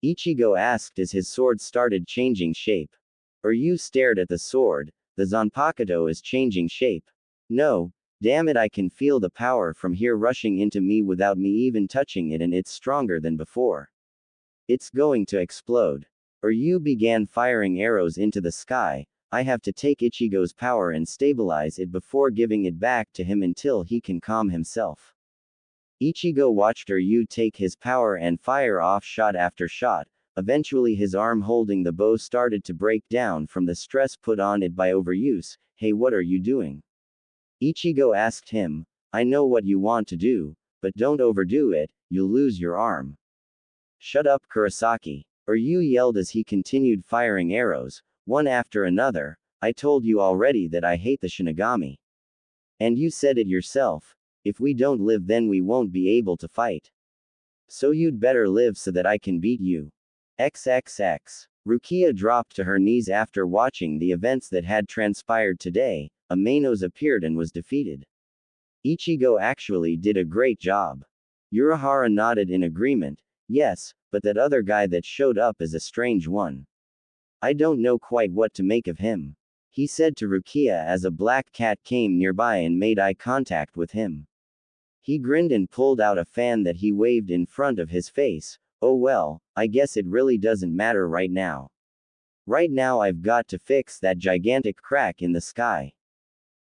Ichigo asked as his sword started changing shape. Ryu stared at the sword. The Zanpakuto is changing shape. No, damn it, I can feel the power from here rushing into me without me even touching it, and it's stronger than before. It's going to explode. Ryu began firing arrows into the sky. I have to take Ichigo's power and stabilize it before giving it back to him until he can calm himself. Ichigo watched Ryu take his power and fire off shot after shot. Eventually his arm holding the bow started to break down from the stress put on it by overuse. Hey, what are you doing? Ichigo asked him. I know what you want to do, but don't overdo it, you'll lose your arm. Shut up, Kurosaki. Ryu yelled as he continued firing arrows, one after another. I told you already that I hate the Shinigami. And you said it yourself. If we don't live, then we won't be able to fight. So you'd better live so that I can beat you. XXX. Rukia dropped to her knees after watching the events that had transpired today. A Menos appeared and was defeated. Ichigo actually did a great job. Urahara nodded in agreement. Yes, but that other guy that showed up is a strange one. I don't know quite what to make of him. He said to Rukia as a black cat came nearby and made eye contact with him. He grinned and pulled out a fan that he waved in front of his face. Oh well, I guess it really doesn't matter right now. Right now I've got to fix that gigantic crack in the sky.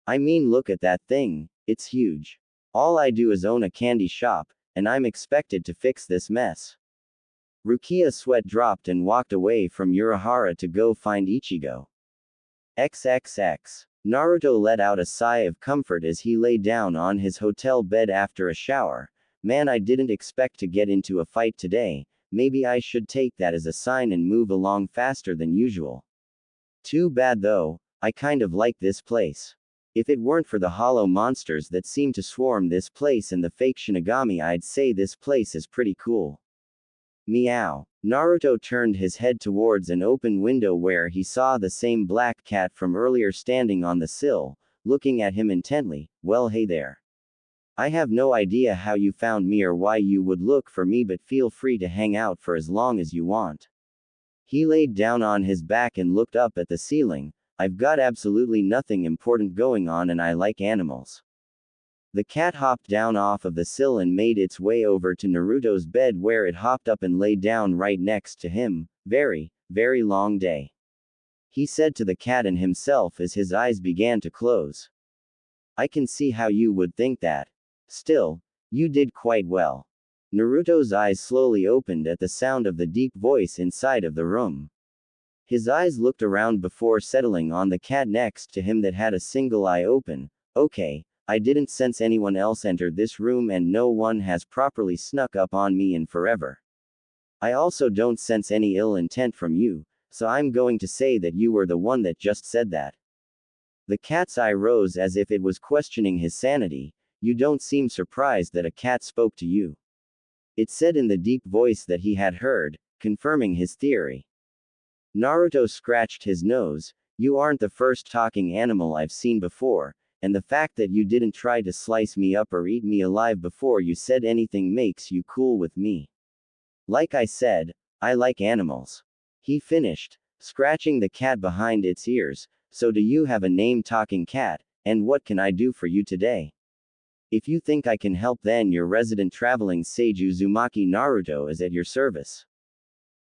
I mean, look at that thing, it's huge. All I do is own a candy shop, and I'm expected to fix this mess. Rukia's sweat dropped and walked away from Urahara to go find Ichigo. XXX. Naruto let out a sigh of comfort as he lay down on his hotel bed after a shower. Man, I didn't expect to get into a fight today. Maybe I should take that as a sign and move along faster than usual. Too bad though, I kind of like this place. If it weren't for the hollow monsters that seem to swarm this place and the fake shinigami, I'd say this place is pretty cool. Meow. Naruto turned his head towards an open window where he saw the same black cat from earlier standing on the sill, looking at him intently. Well, hey there. I have no idea how you found me or why you would look for me, but feel free to hang out for as long as you want. He laid down on his back and looked up at the ceiling. I've got absolutely nothing important going on and I like animals. The cat hopped down off of the sill and made its way over to Naruto's bed, where it hopped up and lay down right next to him. Very, very long day, he said to the cat and himself as his eyes began to close. I can see how you would think that. Still, you did quite well. Naruto's eyes slowly opened at the sound of the deep voice inside of the room. His eyes looked around before settling on the cat next to him that had a single eye open. Okay, I didn't sense anyone else enter this room and no one has properly snuck up on me in forever. I also don't sense any ill intent from you, so I'm going to say that you were the one that just said that. The cat's eye rose as if it was questioning his sanity. You don't seem surprised that a cat spoke to you, it said in the deep voice that he had heard, confirming his theory. Naruto scratched his nose. You aren't the first talking animal I've seen before, and the fact that you didn't try to slice me up or eat me alive before you said anything makes you cool with me. Like I said, I like animals. He finished, scratching the cat behind its ears. So do you have a name, talking cat, and what can I do for you today? If you think I can help, then your resident traveling sage Uzumaki Naruto is at your service.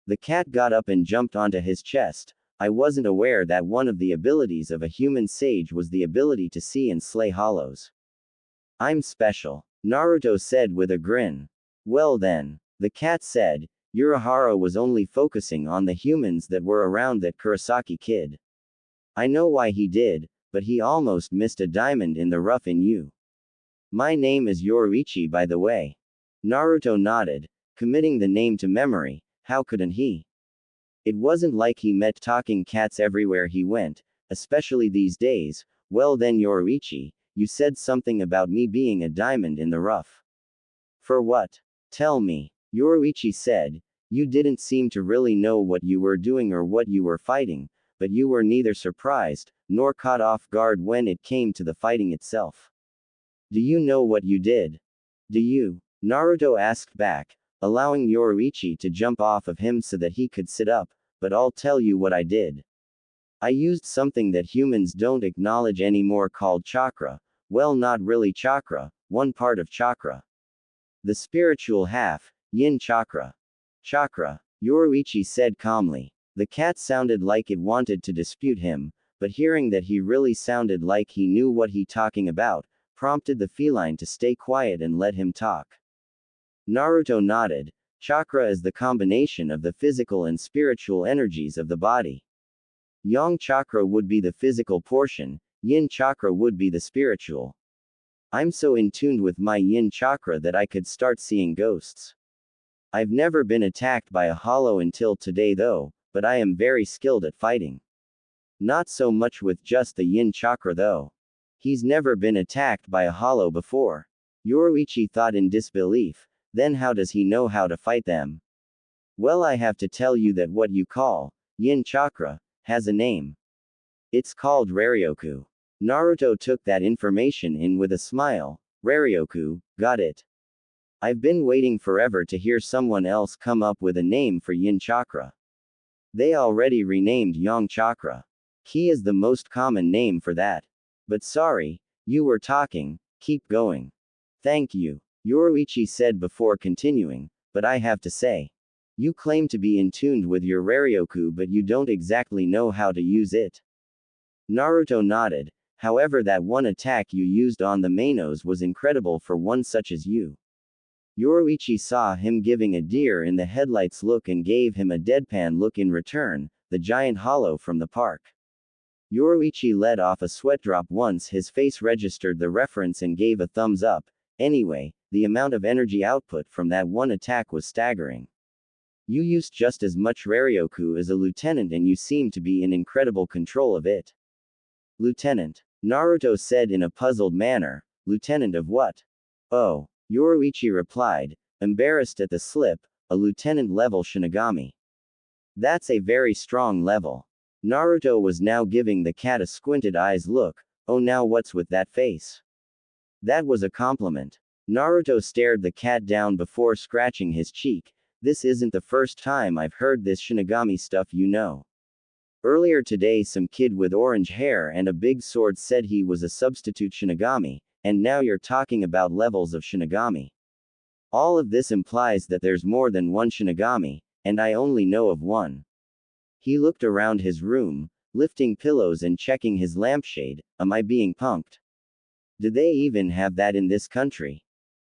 The cat got up and jumped onto his chest. I wasn't aware that one of the abilities of a human sage was the ability to see and slay hollows. I'm special, Naruto said with a grin. Well then, the cat said, Urahara was only focusing on the humans that were around that Kurosaki kid. I know why he did, but he almost missed a diamond in the rough in you. My name is Yoruichi, by the way. Naruto nodded, committing the name to memory. How couldn't he? It wasn't like he met talking cats everywhere he went, especially these days. Well then, Yoruichi, you said something about me being a diamond in the rough. For what? Tell me, Yoruichi said. You didn't seem to really know what you were doing or what you were fighting, but you were neither surprised, nor caught off guard when it came to the fighting itself. Do you know what you did? Do you? Naruto asked back, allowing Yoruichi to jump off of him so that he could sit up, but I'll tell you what I did. I used something that humans don't acknowledge anymore called chakra. Well, not really chakra, one part of chakra. The spiritual half, yin chakra. Chakra, Yoruichi said calmly. The cat sounded like it wanted to dispute him, but hearing that he really sounded like he knew what he talking about, prompted the feline to stay quiet and let him talk. Naruto nodded. Chakra is the combination of the physical and spiritual energies of the body. Yang chakra would be the physical portion, yin chakra would be the spiritual. I'm so in tune with my yin chakra that I could start seeing ghosts. I've never been attacked by a hollow until today though, but I am very skilled at fighting. Not so much with just the yin chakra though. He's never been attacked by a hollow before. Yoruichi thought in disbelief. Then how does he know how to fight them? Well, I have to tell you that what you call yin chakra has a name. It's called Raryoku. Naruto took that information in with a smile. Raryoku, got it. I've been waiting forever to hear someone else come up with a name for yin chakra. They already renamed yang chakra. Ki is the most common name for that. But sorry, you were talking, keep going. Thank you, Yoruichi said before continuing, but I have to say, You claim to be in tune with your Raryoku, but you don't exactly know how to use it. Naruto nodded. However, that one attack you used on the Menos was incredible for one such as you. Yoruichi saw him giving a deer in the headlights look and gave him a deadpan look in return, the giant hollow from the park. Yoruichi let off a sweat drop once his face registered the reference and gave a thumbs up. Anyway, the amount of energy output from that one attack was staggering. You used just as much Raryoku as a lieutenant and you seem to be in incredible control of it. Lieutenant, Naruto said in a puzzled manner. Lieutenant of what? Oh, Yoruichi replied, embarrassed at the slip, a lieutenant-level shinigami. That's a very strong level. Naruto was now giving the cat a squinted eyes look. Oh, now what's with that face? That was a compliment. Naruto stared the cat down before scratching his cheek. This isn't the first time I've heard this shinigami stuff, you know. Earlier today some kid with orange hair and a big sword said he was a substitute shinigami, and now you're talking about levels of shinigami. All of this implies that there's more than one shinigami, and I only know of one. He looked around his room, lifting pillows and checking his lampshade. Am I being punked? Do they even have that in this country?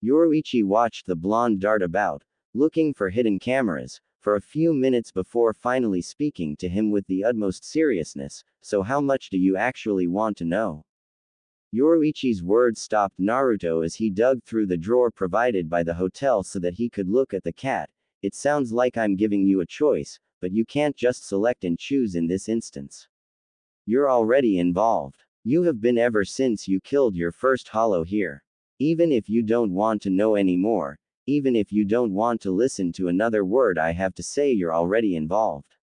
Yoruichi watched the blonde dart about, looking for hidden cameras, for a few minutes before finally speaking to him with the utmost seriousness. So how much do you actually want to know? Yoruichi's words stopped Naruto as he dug through the drawer provided by the hotel so that he could look at the cat. It sounds like I'm giving you a choice, but you can't just select and choose in this instance. You're already involved. You have been ever since you killed your first hollow here. Even if you don't want to know anymore, even if you don't want to listen to another word I have to say, you're already involved.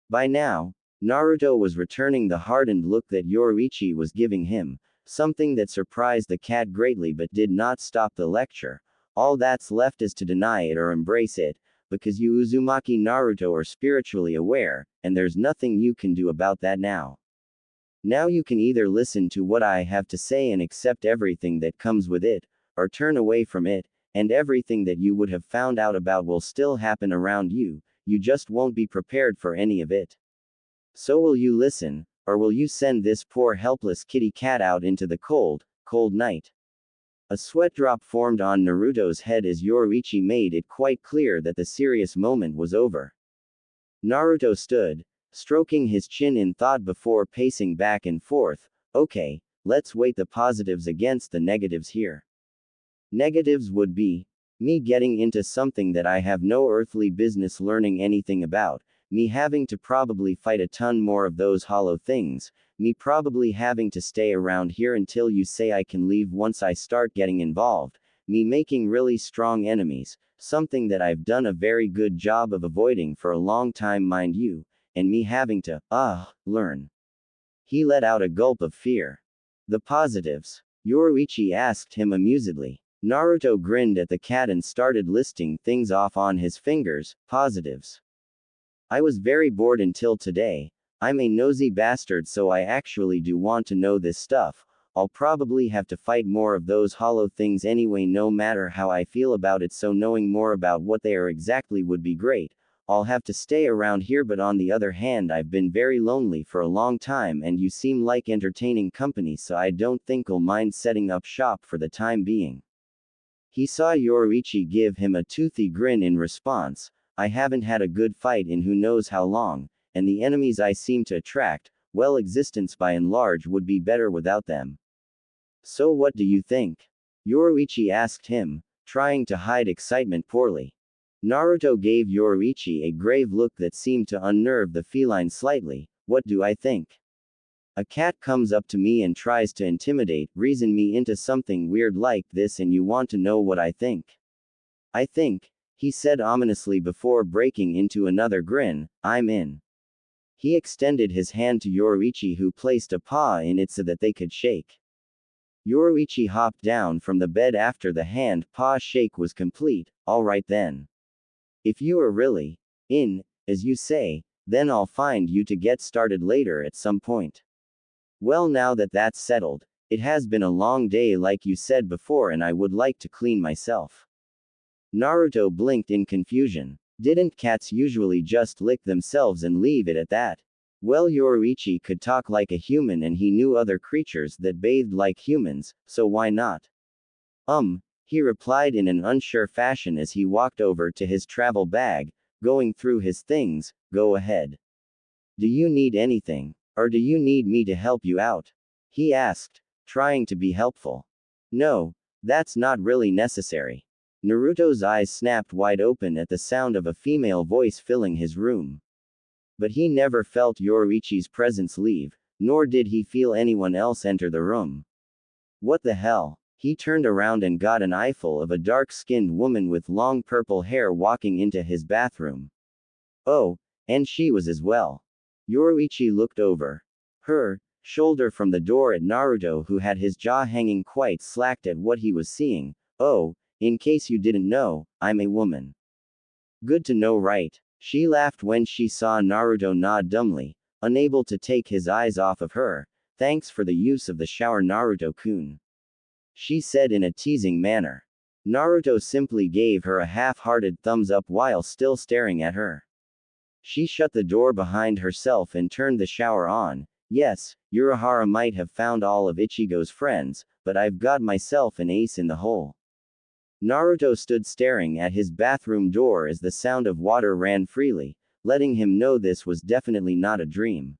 By now, Naruto was returning the hardened look that Yoruichi was giving him, something that surprised the cat greatly but did not stop the lecture. All that's left is to deny it or embrace it, because you Uzumaki Naruto are spiritually aware, and there's nothing you can do about that now. Now you can either listen to what I have to say and accept everything that comes with it, or turn away from it, and everything that you would have found out about will still happen around you, you just won't be prepared for any of it. So will you listen, or will you send this poor helpless kitty cat out into the cold, cold night? A sweat drop formed on Naruto's head as Yoruichi made it quite clear that the serious moment was over. Naruto stood, stroking his chin in thought before pacing back and forth. Okay, let's weigh the positives against the negatives here. Negatives would be me getting into something that I have no earthly business learning anything about, me having to probably fight a ton more of those hollow things, me probably having to stay around here until you say I can leave once I start getting involved, me making really strong enemies, something that I've done a very good job of avoiding for a long time, mind you, and me having to, learn. He let out a gulp of fear. The positives? Yoruichi asked him amusedly. Naruto grinned at the cat and started listing things off on his fingers. Positives. I was very bored until today. I'm a nosy bastard, so I actually do want to know this stuff. I'll probably have to fight more of those hollow things anyway, no matter how I feel about it, so knowing more about what they are exactly would be great. I'll have to stay around here, but on the other hand, I've been very lonely for a long time and you seem like entertaining company, so I don't think I'll mind setting up shop for the time being. He saw Yoruichi give him a toothy grin in response. I haven't had a good fight in who knows how long, and the enemies I seem to attract, well, existence by and large would be better without them. So what do you think? Yoruichi asked him, trying to hide excitement poorly. Naruto gave Yoruichi a grave look that seemed to unnerve the feline slightly. What do I think? A cat comes up to me and tries to intimidate, reason me into something weird like this, and you want to know what I think? I think, he said ominously before breaking into another grin, I'm in. He extended his hand to Yoruichi, who placed a paw in it so that they could shake. Yoruichi hopped down from the bed after the hand-paw shake was complete. All right then. If you are really in, as you say, then I'll find you to get started later at some point. Well, now that that's settled, it has been a long day like you said before, and I would like to clean myself. Naruto blinked in confusion. Didn't cats usually just lick themselves and leave it at that? Well, Yoruichi could talk like a human and he knew other creatures that bathed like humans, so why not? He replied in an unsure fashion as he walked over to his travel bag, going through his things. Go ahead. Do you need anything? Or do you need me to help you out? He asked, trying to be helpful. No, that's not really necessary. Naruto's eyes snapped wide open at the sound of a female voice filling his room. But he never felt Yoruichi's presence leave, nor did he feel anyone else enter the room. What the hell? He turned around and got an eyeful of a dark-skinned woman with long purple hair walking into his bathroom. Oh, and she was as well. Yoruichi looked over her shoulder from the door at Naruto, who had his jaw hanging quite slack at what he was seeing. Oh, in case you didn't know, I'm a woman. Good to know, right? She laughed when she saw Naruto nod dumbly, unable to take his eyes off of her. Thanks for the use of the shower, Naruto-kun, she said in a teasing manner. Naruto simply gave her a half-hearted thumbs up while still staring at her. She shut the door behind herself and turned the shower on. Yes, Urahara might have found all of Ichigo's friends, but I've got myself an ace in the hole. Naruto stood staring at his bathroom door as the sound of water ran freely, letting him know this was definitely not a dream.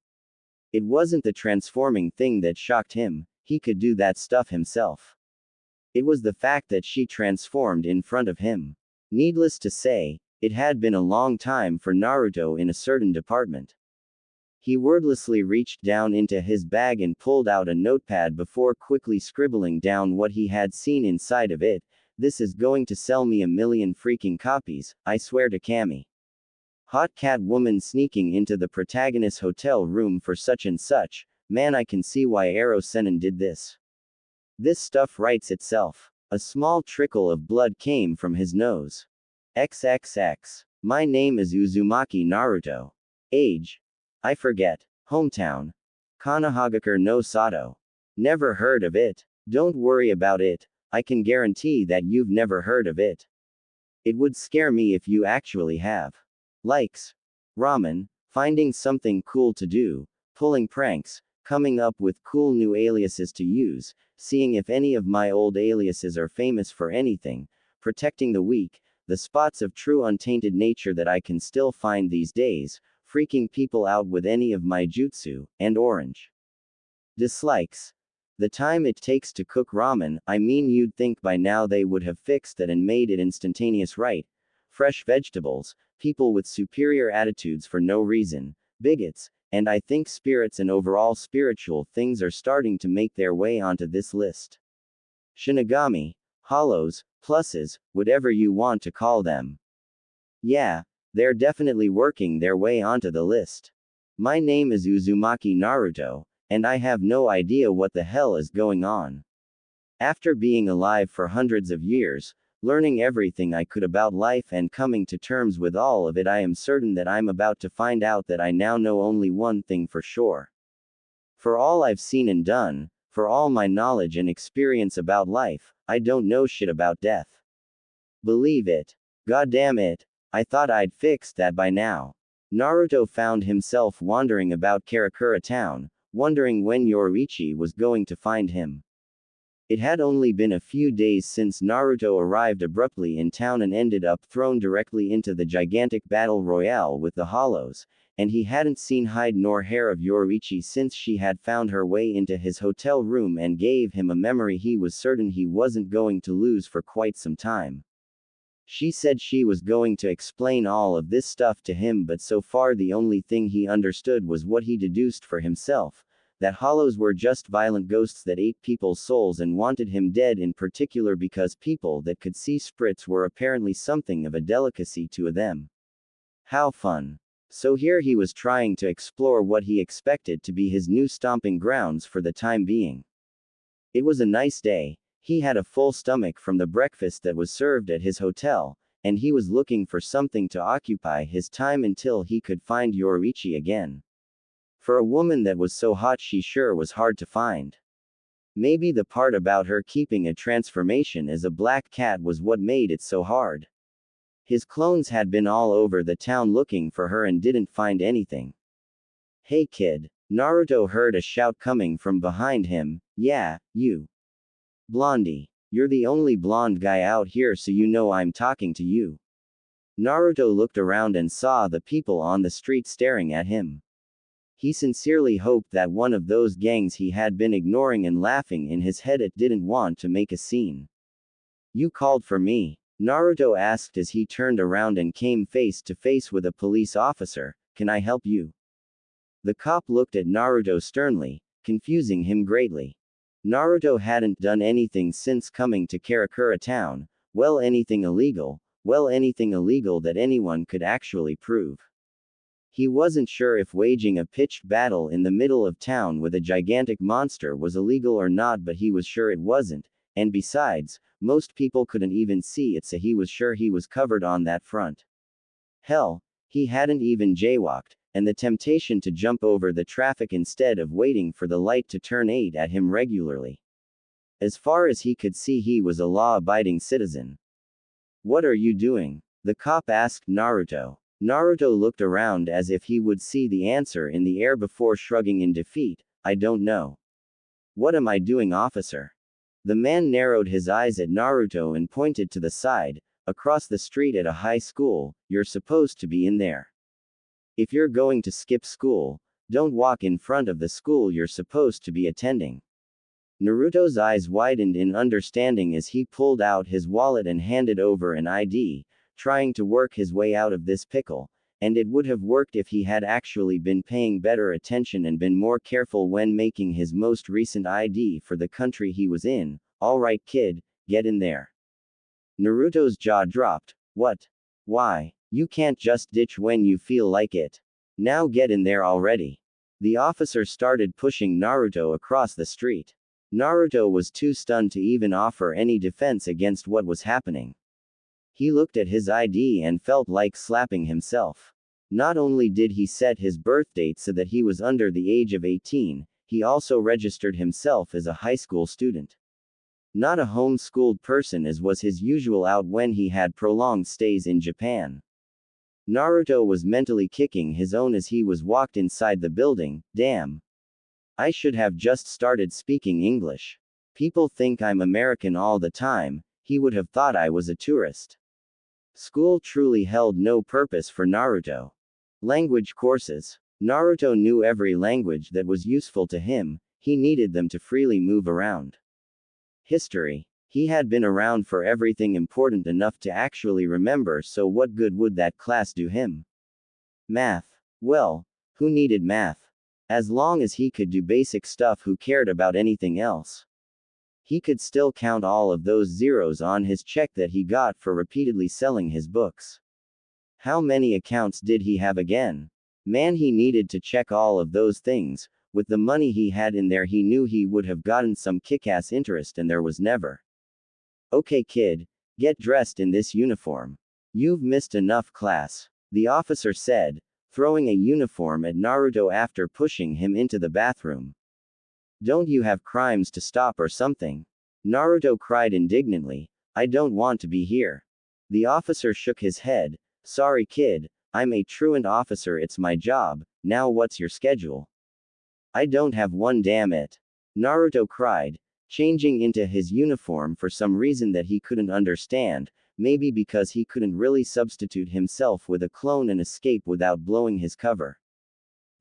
It wasn't the transforming thing that shocked him, he could do that stuff himself. It was the fact that she transformed in front of him. Needless to say, it had been a long time for Naruto in a certain department. He wordlessly reached down into his bag and pulled out a notepad before quickly scribbling down what he had seen inside of it. This is going to sell me 1,000,000 freaking copies, I swear to Kami. Hot cat woman sneaking into the protagonist's hotel room for such and such. Man, I can see why Ero Sennin did this. This stuff writes itself. A small trickle of blood came from his nose. XXX. My name is Uzumaki Naruto. Age? I forget. Hometown? Kanahagakure no Sato. Never heard of it. Don't worry about it. I can guarantee that you've never heard of it. It would scare me if you actually have. Likes. Ramen. Finding something cool to do. Pulling pranks. Coming up with cool new aliases to use, seeing if any of my old aliases are famous for anything, protecting the weak, the spots of true untainted nature that I can still find these days, freaking people out with any of my jutsu, and orange. Dislikes. The time it takes to cook ramen, I mean, you'd think by now they would have fixed that and made it instantaneous, right? Fresh vegetables, people with superior attitudes for no reason, bigots, and I think spirits and overall spiritual things are starting to make their way onto this list. Shinigami, hollows, pluses, whatever you want to call them. Yeah, they're definitely working their way onto the list. My name is Uzumaki Naruto, and I have no idea what the hell is going on. After being alive for hundreds of years, learning everything I could about life and coming to terms with all of it, I am certain that I'm about to find out that I now know only one thing for sure. For all I've seen and done, for all my knowledge and experience about life, I don't know shit about death. Believe it. Goddamn it. I thought I'd fixed that by now. Naruto found himself wandering about Karakura town, wondering when Yoruichi was going to find him. It had only been a few days since Naruto arrived abruptly in town and ended up thrown directly into the gigantic battle royale with the Hollows, and he hadn't seen hide nor hair of Yoruichi since she had found her way into his hotel room and gave him a memory he was certain he wasn't going to lose for quite some time. She said she was going to explain all of this stuff to him, but so far the only thing he understood was what he deduced for himself, that hollows were just violent ghosts that ate people's souls and wanted him dead, in particular because people that could see spirits were apparently something of a delicacy to them. How fun. So here he was trying to explore what he expected to be his new stomping grounds for the time being. It was a nice day. He had a full stomach from the breakfast that was served at his hotel, and he was looking for something to occupy his time until he could find Yoruichi again. For a woman that was so hot, she sure was hard to find. Maybe the part about her keeping a transformation as a black cat was what made it so hard. His clones had been all over the town looking for her and didn't find anything. Hey kid. Naruto heard a shout coming from behind him. Yeah, you. Blondie. You're the only blonde guy out here, so you know I'm talking to you. Naruto looked around and saw the people on the street staring at him. He sincerely hoped that one of those gangs he had been ignoring and laughing in his head at didn't want to make a scene. You called for me? Naruto asked as he turned around and came face to face with a police officer. Can I help you? The cop looked at Naruto sternly, confusing him greatly. Naruto hadn't done anything since coming to Karakura town. Well, anything illegal that anyone could actually prove. He wasn't sure if waging a pitched battle in the middle of town with a gigantic monster was illegal or not, but he was sure it wasn't, and besides, most people couldn't even see it, so he was sure he was covered on that front. Hell, he hadn't even jaywalked, and the temptation to jump over the traffic instead of waiting for the light to turn ate at him regularly. As far as he could see, he was a law-abiding citizen. What are you doing? The cop asked Naruto. Naruto looked around as if he would see the answer in the air before shrugging in defeat. I don't know. What am I doing, officer? The man narrowed his eyes at Naruto and pointed to the side, across the street at a high school. You're supposed to be in there. If you're going to skip school, don't walk in front of the school you're supposed to be attending. Naruto's eyes widened in understanding as he pulled out his wallet and handed over an ID, trying to work his way out of this pickle, and it would have worked if he had actually been paying better attention and been more careful when making his most recent ID for the country he was in. All right, kid, get in there. Naruto's jaw dropped. What? Why? You can't just ditch when you feel like it. Now get in there already. The officer started pushing Naruto across the street. Naruto was too stunned to even offer any defense against what was happening. He looked at his ID and felt like slapping himself. Not only did he set his birth date so that he was under the age of 18, he also registered himself as a high school student. Not a home-schooled person as was his usual out when he had prolonged stays in Japan. Naruto was mentally kicking his own as he was walked inside the building. Damn. I should have just started speaking English. People think I'm American all the time. He would have thought I was a tourist. School truly held no purpose for Naruto. Language courses. Naruto knew every language that was useful to him. He needed them to freely move around. History. He had been around for everything important enough to actually remember, so what good would that class do him? Math. Well, who needed math? As long as he could do basic stuff, who cared about anything else? He could still count all of those zeros on his check that he got for repeatedly selling his books. How many accounts did he have again? Man, he needed to check all of those things. With the money he had in there, he knew he would have gotten some kick-ass interest, and there was never. Okay kid, get dressed in this uniform. You've missed enough class, the officer said, throwing a uniform at Naruto after pushing him into the bathroom. Don't you have crimes to stop or something? Naruto cried indignantly. I don't want to be here. The officer shook his head. Sorry kid, I'm a truant officer, it's my job. Now what's your schedule? I don't have one, damn it. Naruto cried, changing into his uniform for some reason that he couldn't understand, maybe because he couldn't really substitute himself with a clone and escape without blowing his cover.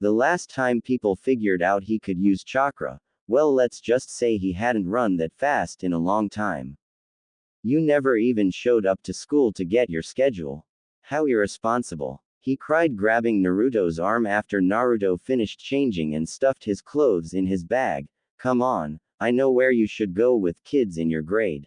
The last time people figured out he could use chakra, well, let's just say he hadn't run that fast in a long time. You never even showed up to school to get your schedule. How irresponsible. He cried, grabbing Naruto's arm after Naruto finished changing and stuffed his clothes in his bag. Come on, I know where you should go with kids in your grade.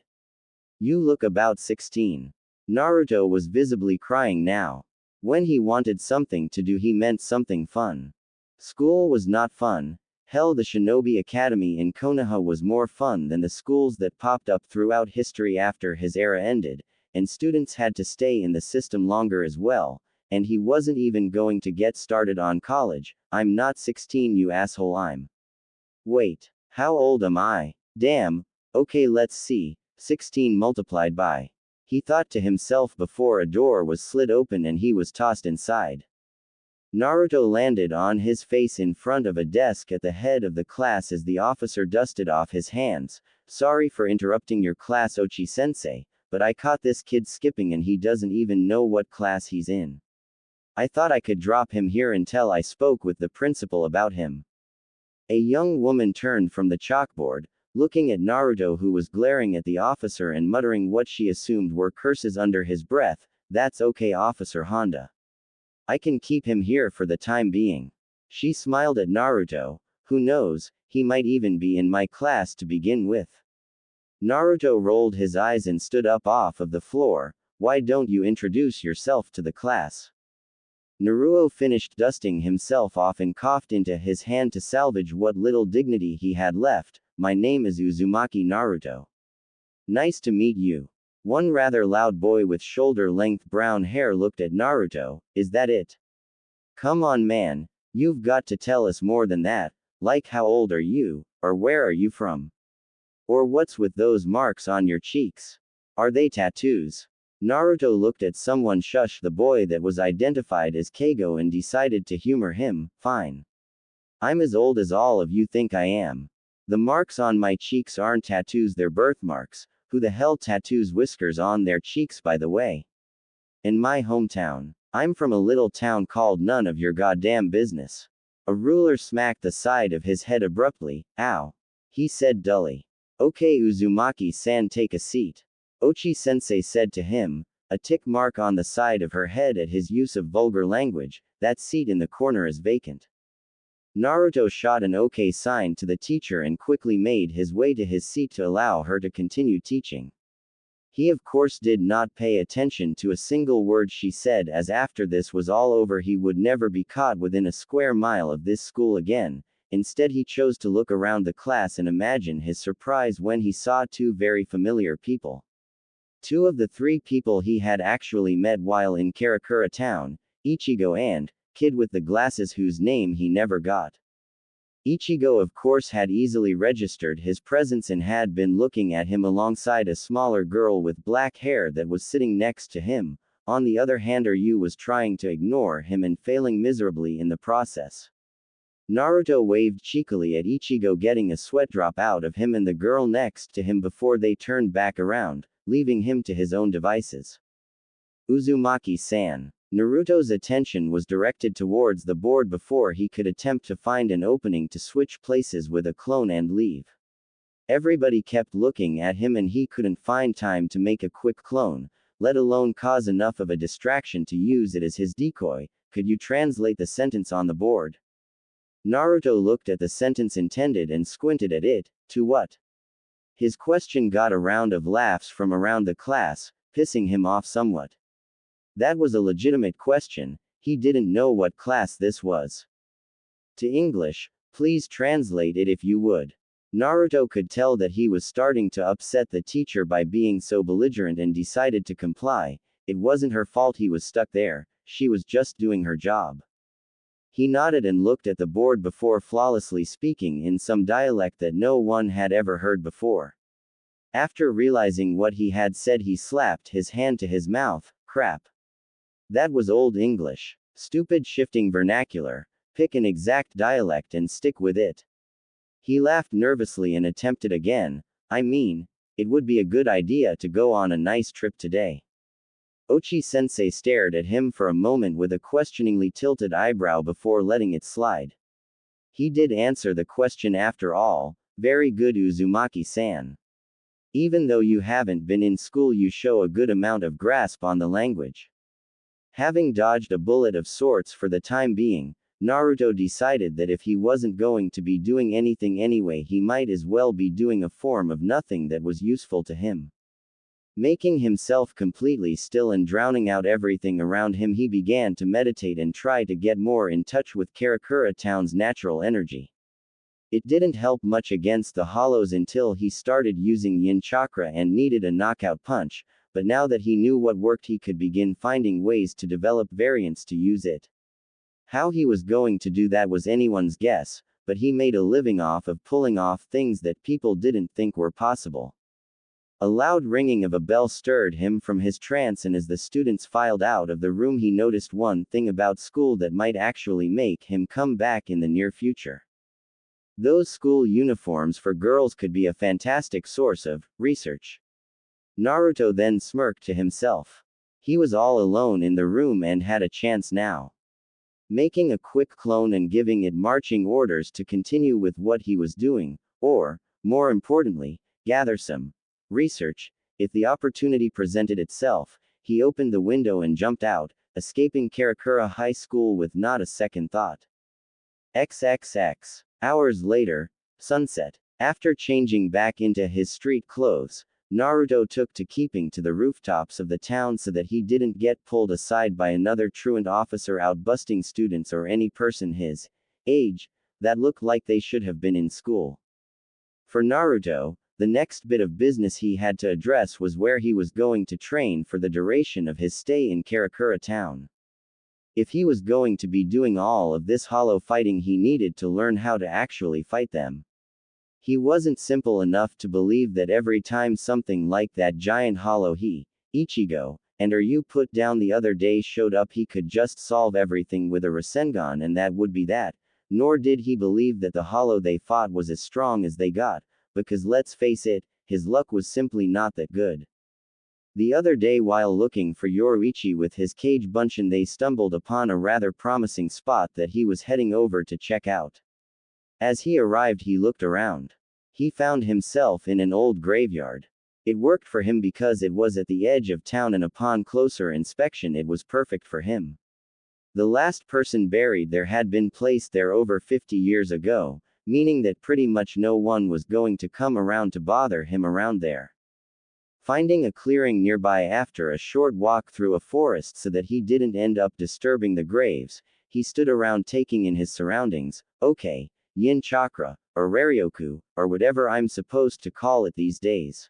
You look about 16. Naruto was visibly crying now. When he wanted something to do, he meant something fun. School was not fun. Hell, the Shinobi Academy in Konoha was more fun than the schools that popped up throughout history after his era ended, and students had to stay in the system longer as well, and he wasn't even going to get started on college. I'm not 16, you asshole, I'm. Wait, how old am I? Damn, okay, let's see, 16 multiplied by. he thought to himself before a door was slid open and he was tossed inside. Naruto landed on his face in front of a desk at the head of the class as the officer dusted off his hands. Sorry for interrupting your class, Ochi-sensei, but I caught this kid skipping and he doesn't even know what class he's in. I thought I could drop him here until I spoke with the principal about him. A young woman turned from the chalkboard, looking at Naruto, who was glaring at the officer and muttering what she assumed were curses under his breath. That's okay, Officer Honda. I can keep him here for the time being. She smiled at Naruto. Who knows, he might even be in my class to begin with. Naruto rolled his eyes and stood up off of the floor. Why don't you introduce yourself to the class? Naruto finished dusting himself off and coughed into his hand to salvage what little dignity he had left. My name is Uzumaki Naruto. Nice to meet you. One rather loud boy with shoulder-length brown hair looked at Naruto. Is that it? Come on, man. You've got to tell us more than that. Like, how old are you? Or where are you from? Or what's with those marks on your cheeks? Are they tattoos? Naruto looked at someone. Shush, the boy that was identified as Keigo, and decided to humor him. Fine. I'm as old as all of you think I am. The marks on my cheeks aren't tattoos, they're birthmarks. Who the hell tattoos whiskers on their cheeks, by the way? In my hometown. I'm from a little town called None of Your Goddamn Business. A ruler smacked the side of his head abruptly. Ow. He said dully. Okay, Uzumaki-san, take a seat. Ochi-sensei said to him, a tick mark on the side of her head at his use of vulgar language. That seat in the corner is vacant. Naruto shot an okay sign to the teacher and quickly made his way to his seat to allow her to continue teaching. He of course did not pay attention to a single word she said, as after this was all over he would never be caught within a square mile of this school again. Instead, he chose to look around the class and imagine his surprise when he saw two very familiar people. Two of the three people he had actually met while in Karakura town, Ichigo and kid with the glasses whose name he never got. Ichigo of course had easily registered his presence and had been looking at him alongside a smaller girl with black hair that was sitting next to him. On the other hand, Ryu was trying to ignore him and failing miserably in the process. Naruto waved cheekily at Ichigo, getting a sweat drop out of him and the girl next to him before they turned back around, leaving him to his own devices. Uzumaki-san. Naruto's attention was directed towards the board before he could attempt to find an opening to switch places with a clone and leave. Everybody kept looking at him and he couldn't find time to make a quick clone, let alone cause enough of a distraction to use it as his decoy. Could you translate the sentence on the board? Naruto looked at the sentence intended and squinted at it. To what? His question got a round of laughs from around the class, pissing him off somewhat. That was a legitimate question. He didn't know what class this was. To English, please translate it if you would. Naruto could tell that he was starting to upset the teacher by being so belligerent and decided to comply. It wasn't her fault he was stuck there, she was just doing her job. He nodded and looked at the board before flawlessly speaking in some dialect that no one had ever heard before. After realizing what he had said, he slapped his hand to his mouth. Crap. That was Old English. Stupid shifting vernacular. Pick an exact dialect and stick with it. He laughed nervously and attempted again. I mean, it would be a good idea to go on a nice trip today. Ochi-sensei stared at him for a moment with a questioningly tilted eyebrow before letting it slide. He did answer the question after all. Very good, Uzumaki-san. Even though you haven't been in school, you show a good amount of grasp on the language. Having dodged a bullet of sorts for the time being, Naruto decided that if he wasn't going to be doing anything anyway, he might as well be doing a form of nothing that was useful to him. Making himself completely still and drowning out everything around him, he began to meditate and try to get more in touch with Karakura town's natural energy. It didn't help much against the hollows until he started using yin chakra and needed a knockout punch, but now that he knew what worked, he could begin finding ways to develop variants to use it. How he was going to do that was anyone's guess, but he made a living off of pulling off things that people didn't think were possible. A loud ringing of a bell stirred him from his trance, and as the students filed out of the room he noticed one thing about school that might actually make him come back in the near future. Those school uniforms for girls could be a fantastic source of research. Naruto then smirked to himself. He was all alone in the room and had a chance now. Making a quick clone and giving it marching orders to continue with what he was doing, or, more importantly, gather some research. If the opportunity presented itself, he opened the window and jumped out, escaping Kakura High School with not a second thought. XXX. Hours later, sunset. After changing back into his street clothes, Naruto took to keeping to the rooftops of the town so that he didn't get pulled aside by another truant officer out busting students or any person his age that looked like they should have been in school. For Naruto, the next bit of business he had to address was where he was going to train for the duration of his stay in Kakura town. If he was going to be doing all of this hollow fighting, he needed to learn how to actually fight them. He wasn't simple enough to believe that every time something like that giant hollow Ichigo, and you put down the other day showed up, he could just solve everything with a Rasengan and that would be that, nor did he believe that the hollow they fought was as strong as they got, because let's face it, his luck was simply not that good. The other day while looking for Yoruichi with his cage bunshin, they stumbled upon a rather promising spot that he was heading over to check out. As he arrived, he looked around. He found himself in an old graveyard. It worked for him because it was at the edge of town, and upon closer inspection it was perfect for him. The last person buried there had been placed there over 50 years ago, meaning that pretty much no one was going to come around to bother him around there. Finding a clearing nearby after a short walk through a forest so that he didn't end up disturbing the graves, he stood around taking in his surroundings. Okay, yin chakra, or raryoku, or whatever I'm supposed to call it these days.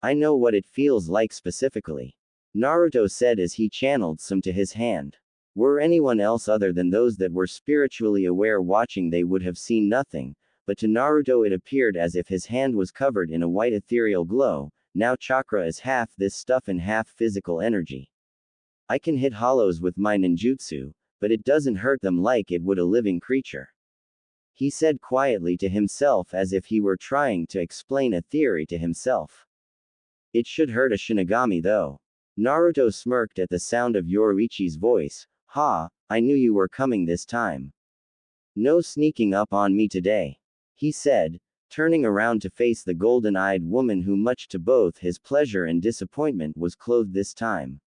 I know what it feels like specifically. Naruto said as he channeled some to his hand. Were anyone else other than those that were spiritually aware watching, they would have seen nothing, but to Naruto it appeared as if his hand was covered in a white ethereal glow. Now chakra is half this stuff and half physical energy. I can hit hollows with my ninjutsu, but it doesn't hurt them like it would a living creature. He said quietly to himself as if he were trying to explain a theory to himself. It should hurt a shinigami though. Naruto smirked at the sound of Yoruichi's voice. Ha, I knew you were coming this time. No sneaking up on me today, he said, turning around to face the golden-eyed woman who, much to both his pleasure and disappointment, was clothed this time.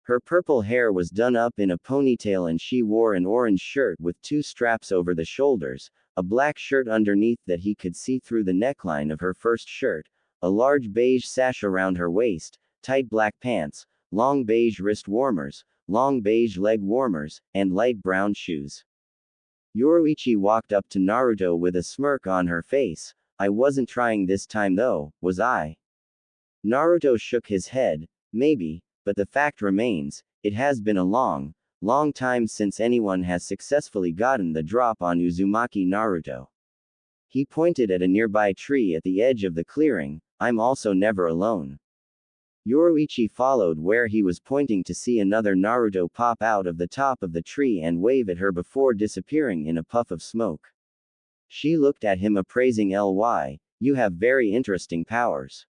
Her purple hair was done up in a ponytail and she wore an orange shirt with 2 straps over the shoulders, a black shirt underneath that he could see through the neckline of her first shirt, a large beige sash around her waist, tight black pants, long beige wrist warmers, long beige leg warmers, and light brown shoes. Yoruichi walked up to Naruto with a smirk on her face. I wasn't trying this time though, was I? Naruto shook his head. Maybe, but the fact remains, it has been a long, long time since anyone has successfully gotten the drop on Uzumaki Naruto. He pointed at a nearby tree at the edge of the clearing. I'm also never alone. Yoruichi followed where he was pointing to see another Naruto pop out of the top of the tree and wave at her before disappearing in a puff of smoke. She looked at him appraising. You have very interesting powers.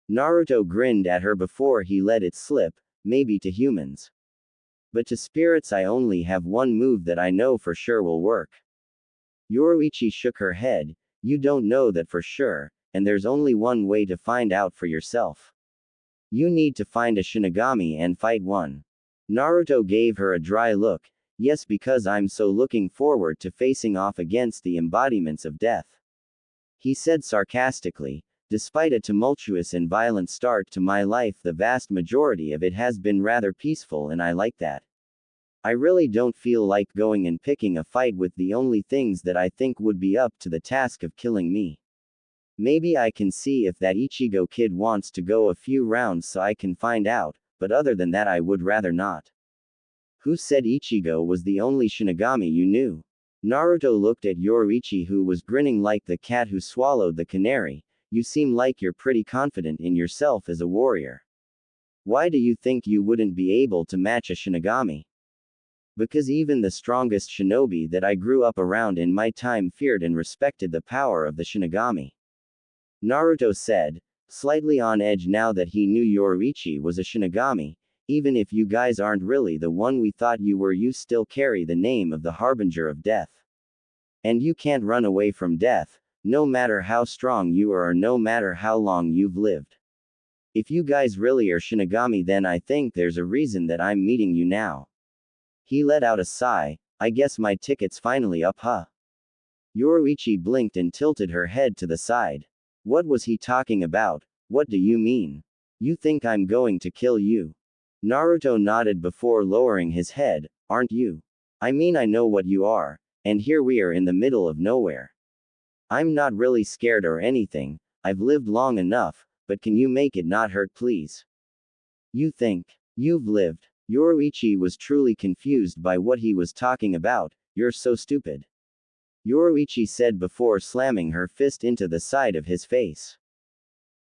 Naruto grinned at her before he let it slip. Maybe to humans. But to spirits I only have one move that I know for sure will work. Yoruichi shook her head. You don't know that for sure, and there's only one way to find out for yourself. You need to find a shinigami and fight one. Naruto gave her a dry look. Yes, because I'm so looking forward to facing off against the embodiments of death. He said sarcastically. Despite a tumultuous and violent start to my life, the vast majority of it has been rather peaceful, and I like that. I really don't feel like going and picking a fight with the only things that I think would be up to the task of killing me. Maybe I can see if that Ichigo kid wants to go a few rounds so I can find out, but other than that I would rather not. Who said Ichigo was the only shinigami you knew? Naruto looked at Yoruichi, who was grinning like the cat who swallowed the canary. You seem like you're pretty confident in yourself as a warrior. Why do you think you wouldn't be able to match a shinigami? Because even the strongest shinobi that I grew up around in my time feared and respected the power of the shinigami. Naruto said, slightly on edge now that he knew Yoruichi was a shinigami. Even if you guys aren't really the one we thought you were, you still carry the name of the harbinger of death. And you can't run away from death, no matter how strong you are or no matter how long you've lived. If you guys really are shinigami, then I think there's a reason that I'm meeting you now. He let out a sigh. I guess my ticket's finally up, huh? Yoruichi blinked and tilted her head to the side. What was he talking about? What do you mean? You think I'm going to kill you? Naruto nodded before lowering his head. Aren't you? I mean, I know what you are, and here we are in the middle of nowhere. I'm not really scared or anything, I've lived long enough, but can you make it not hurt, please? You think you've lived? Yoruichi was truly confused by what he was talking about. You're so stupid. Yoruichi said before slamming her fist into the side of his face.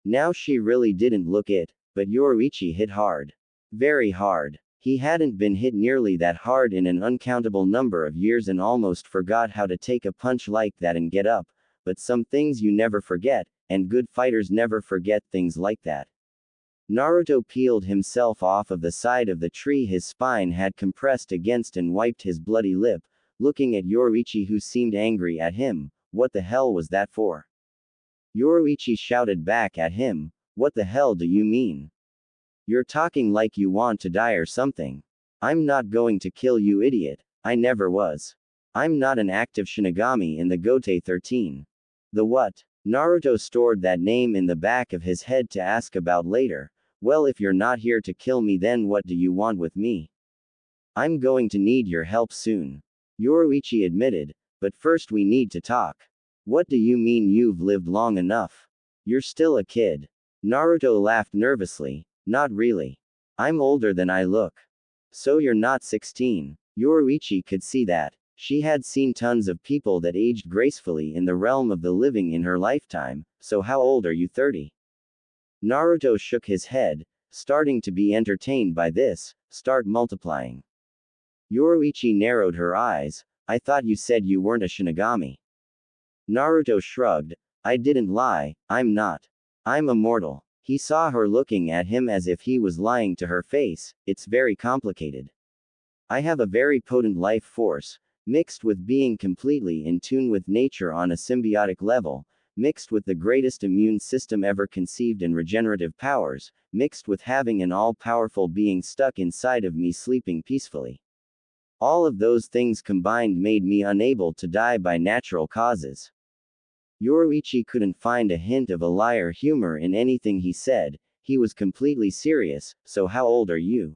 Now she really didn't look it, but Yoruichi hit hard. Very hard. He hadn't been hit nearly that hard in an uncountable number of years and almost forgot how to take a punch like that and get up, but some things you never forget, and good fighters never forget things like that. Naruto peeled himself off of the side of the tree his spine had compressed against and wiped his bloody lip, looking at Yoruichi, who seemed angry at him. What the hell was that for? Yoruichi shouted back at him. What the hell do you mean? You're talking like you want to die or something. I'm not going to kill you, idiot. I never was. I'm not an active shinigami in the Gote 13. The what? Naruto stored that name in the back of his head to ask about later. Well, if you're not here to kill me, then what do you want with me? I'm going to need your help soon. Yoruichi admitted, but first we need to talk. What do you mean you've lived long enough? You're still a kid. Naruto laughed nervously. Not really. I'm older than I look. So you're not 16. Yoruichi could see that. She had seen tons of people that aged gracefully in the realm of the living in her lifetime, so how old are you? 30? Naruto shook his head, starting to be entertained by this. Start multiplying. Yoruichi narrowed her eyes. I thought you said you weren't a shinigami. Naruto shrugged. I didn't lie, I'm not. I'm immortal. He saw her looking at him as if he was lying to her face. It's very complicated. I have a very potent life force, mixed with being completely in tune with nature on a symbiotic level, mixed with the greatest immune system ever conceived and regenerative powers, mixed with having an all-powerful being stuck inside of me sleeping peacefully. All of those things combined made me unable to die by natural causes. Yoruichi couldn't find a hint of a liar humor in anything he said. He was completely serious. So how old are you?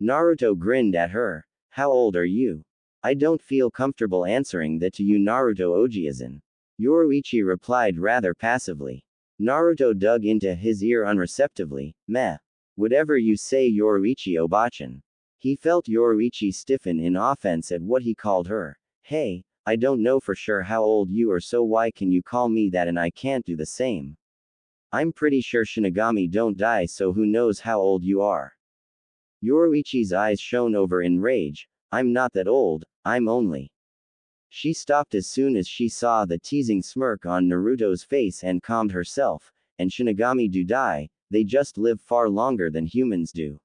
Naruto grinned at her. How old are you? I don't feel comfortable answering that to you, Naruto Ojiazan. Yoruichi replied rather passively. Naruto dug into his ear unreceptively. Meh. Whatever you say, Yoruichi Obachan. He felt Yoruichi stiffen in offense at what he called her. Hey, I don't know for sure how old you are, so why can you call me that and I can't do the same? I'm pretty sure shinigami don't die, so who knows how old you are? Yoruichi's eyes shone over in rage. I'm not that old, I'm only. She stopped as soon as she saw the teasing smirk on Naruto's face and calmed herself. And shinigami do die, they just live far longer than humans do.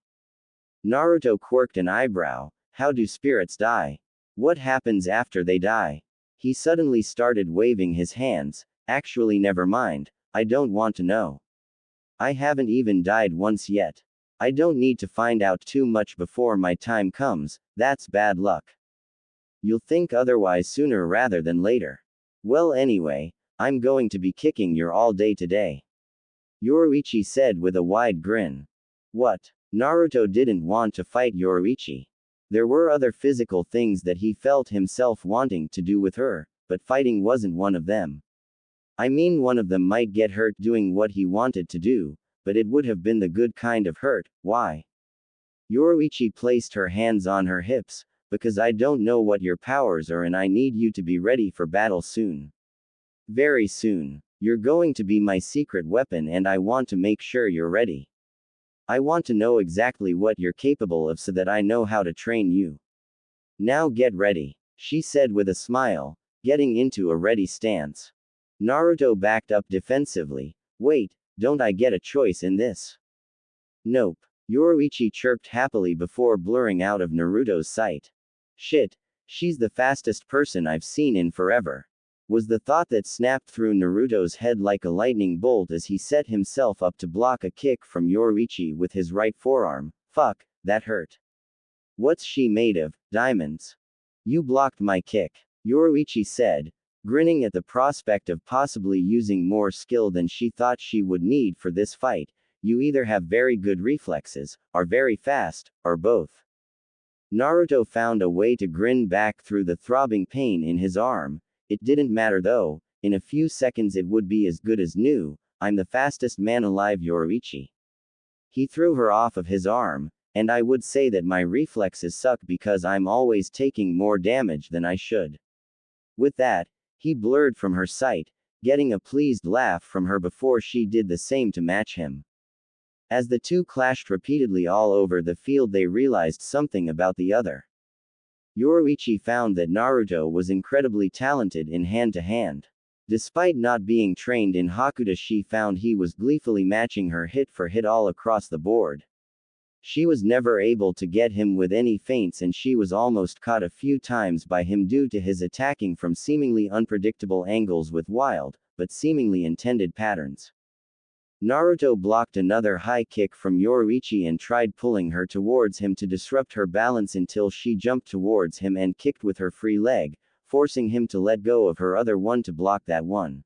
Naruto quirked an eyebrow. How do spirits die? What happens after they die? He suddenly started waving his hands. Actually, never mind. I don't want to know. I haven't even died once yet. I don't need to find out too much before my time comes. That's bad luck. You'll think otherwise sooner rather than later. Well, anyway, I'm going to be kicking your all day today. Yoruichi said with a wide grin. What? Naruto didn't want to fight Yoruichi. There were other physical things that he felt himself wanting to do with her, but fighting wasn't one of them. I mean, one of them might get hurt doing what he wanted to do, but it would have been the good kind of hurt. Why? Yoruichi placed her hands on her hips. Because I don't know what your powers are and I need you to be ready for battle soon. Very soon. You're going to be my secret weapon and I want to make sure you're ready. I want to know exactly what you're capable of so that I know how to train you. Now get ready, she said with a smile, getting into a ready stance. Naruto backed up defensively. Wait, don't I get a choice in this? Nope. Yoruichi chirped happily before blurring out of Naruto's sight. Shit, she's the fastest person I've seen in forever. Was the thought that snapped through Naruto's head like a lightning bolt as he set himself up to block a kick from Yoruichi with his right forearm. Fuck, that hurt. What's she made of, diamonds? You blocked my kick, Yoruichi said, grinning at the prospect of possibly using more skill than she thought she would need for this fight. You either have very good reflexes, are very fast, or both. Naruto found a way to grin back through the throbbing pain in his arm. It didn't matter though, in a few seconds it would be as good as new. I'm the fastest man alive, Yoruichi. He threw her off of his arm, and I would say that my reflexes suck because I'm always taking more damage than I should. With that, he blurred from her sight, getting a pleased laugh from her before she did the same to match him. As the two clashed repeatedly all over the field, they realized something about the other. Yoruichi found that Naruto was incredibly talented in hand-to-hand. Despite not being trained in Hakuta, she found he was gleefully matching her hit for hit all across the board. She was never able to get him with any feints, and she was almost caught a few times by him due to his attacking from seemingly unpredictable angles with wild, but seemingly intended patterns. Naruto blocked another high kick from Yoruichi and tried pulling her towards him to disrupt her balance until she jumped towards him and kicked with her free leg, forcing him to let go of her other one to block that one.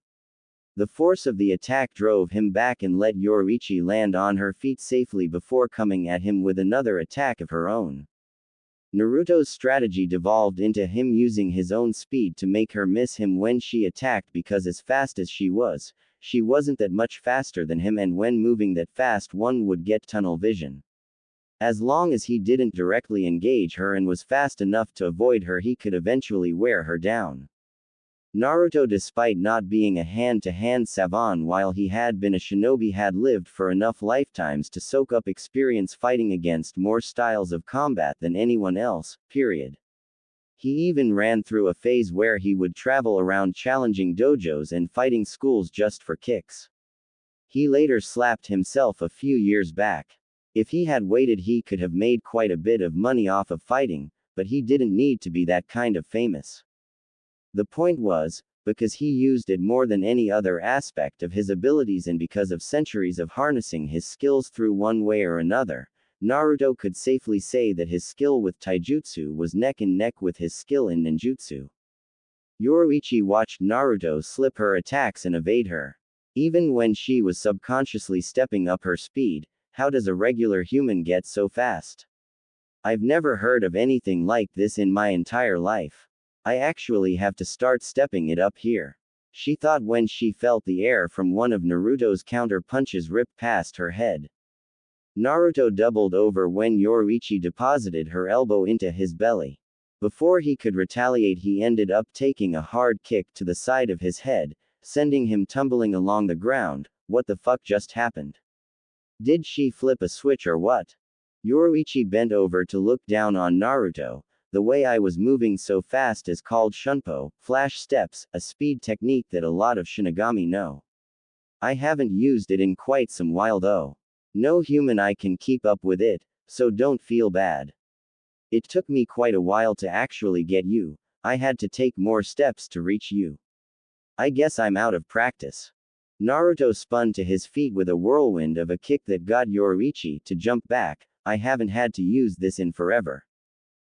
The force of the attack drove him back and let Yoruichi land on her feet safely before coming at him with another attack of her own. Naruto's strategy devolved into him using his own speed to make her miss him when she attacked, because as fast as she wasn't that much faster than him, and when moving that fast one would get tunnel vision. As long as he didn't directly engage her and was fast enough to avoid her, he could eventually wear her down. Naruto, despite not being a hand-to-hand savant while he had been a shinobi, had lived for enough lifetimes to soak up experience fighting against more styles of combat than anyone else, period. He even ran through a phase where he would travel around challenging dojos and fighting schools just for kicks. He later slapped himself a few years back. If he had waited, he could have made quite a bit of money off of fighting, but he didn't need to be that kind of famous. The point was, because he used it more than any other aspect of his abilities, and because of centuries of harnessing his skills through one way or another, Naruto could safely say that his skill with taijutsu was neck and neck with his skill in ninjutsu. Yoruichi watched Naruto slip her attacks and evade her. Even when she was subconsciously stepping up her speed, how does a regular human get so fast? I've never heard of anything like this in my entire life. I actually have to start stepping it up here, she thought when she felt the air from one of Naruto's counter punches rip past her head. Naruto doubled over when Yoruichi deposited her elbow into his belly. Before he could retaliate, he ended up taking a hard kick to the side of his head, sending him tumbling along the ground. What the fuck just happened? Did she flip a switch or what? Yoruichi bent over to look down on Naruto. The way I was moving so fast is called shunpo, flash steps, a speed technique that a lot of shinigami know. I haven't used it in quite some while though. No human eye can keep up with it, so don't feel bad. It took me quite a while to actually get you. I had to take more steps to reach you. I guess I'm out of practice. Naruto spun to his feet with a whirlwind of a kick that got Yoruichi to jump back. I haven't had to use this in forever.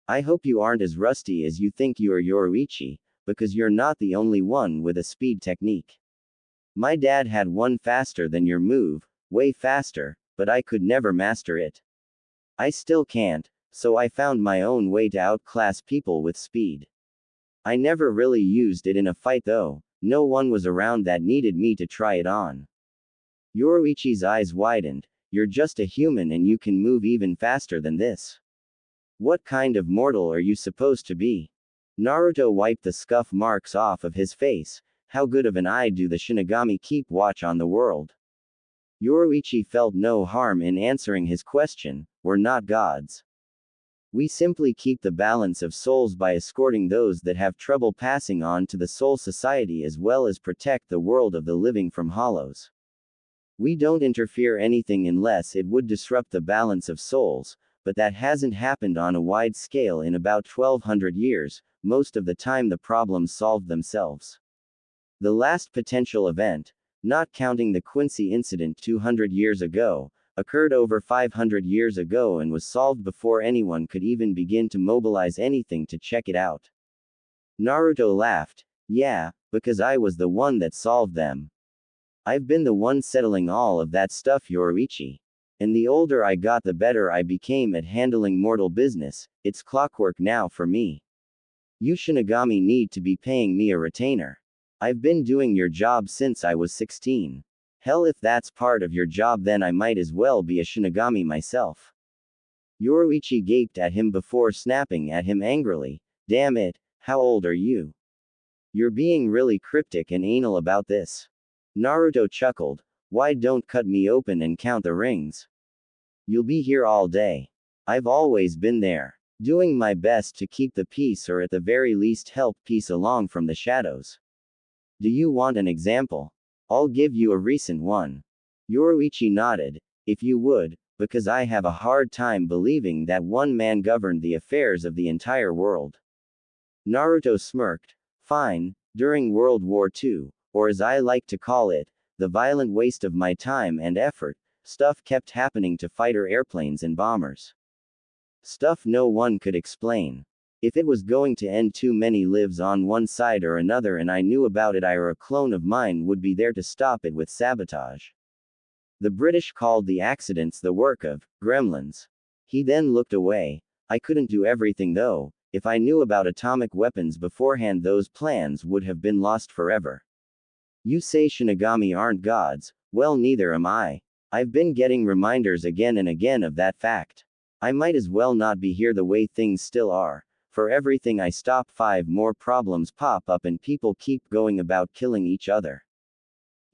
I hope you aren't as rusty as you think you are, Yoruichi, because you're not the only one with a speed technique. My dad had one faster than your move, way faster, but I could never master it. I still can't, so I found my own way to outclass people with speed. I never really used it in a fight though, no one was around that needed me to try it on. Yoruichi's eyes widened. You're just a human and you can move even faster than this. What kind of mortal are you supposed to be? Naruto wiped the scuff marks off of his face, how good of an eye do the shinigami keep watch on the world? Yoruichi felt no harm in answering his question, we're not gods. We simply keep the balance of souls by escorting those that have trouble passing on to the soul society as well as protect the world of the living from hollows. We don't interfere anything unless it would disrupt the balance of souls, but that hasn't happened on a wide scale in about 1200 years, most of the time the problems solved themselves. The last potential event, not counting the Quincy incident 200 years ago, occurred over 500 years ago and was solved before anyone could even begin to mobilize anything to check it out. Naruto laughed, yeah, because I was the one that solved them. I've been the one settling all of that stuff, Yoruichi. And the older I got the better I became at handling mortal business, it's clockwork now for me. You Shinigami need to be paying me a retainer. I've been doing your job since I was 16. Hell, if that's part of your job, then I might as well be a Shinigami myself. Yoruichi gaped at him before snapping at him angrily, damn it, how old are you? You're being really cryptic and anal about this. Naruto chuckled, why don't cut me open and count the rings? You'll be here all day. I've always been there, doing my best to keep the peace or at the very least help peace along from the shadows. Do you want an example? I'll give you a recent one. Yoruichi nodded, if you would, because I have a hard time believing that one man governed the affairs of the entire world. Naruto smirked, fine, during World War II, or as I like to call it, the violent waste of my time and effort, stuff kept happening to fighter airplanes and bombers. Stuff no one could explain. If it was going to end too many lives on one side or another and I knew about it, I or a clone of mine would be there to stop it with sabotage. The British called the accidents the work of gremlins. He then looked away. I couldn't do everything though. If I knew about atomic weapons beforehand, those plans would have been lost forever. You say Shinigami aren't gods, well, neither am I. I've been getting reminders again and again of that fact. I might as well not be here the way things still are. For everything I stop, 5 more problems pop up and people keep going about killing each other.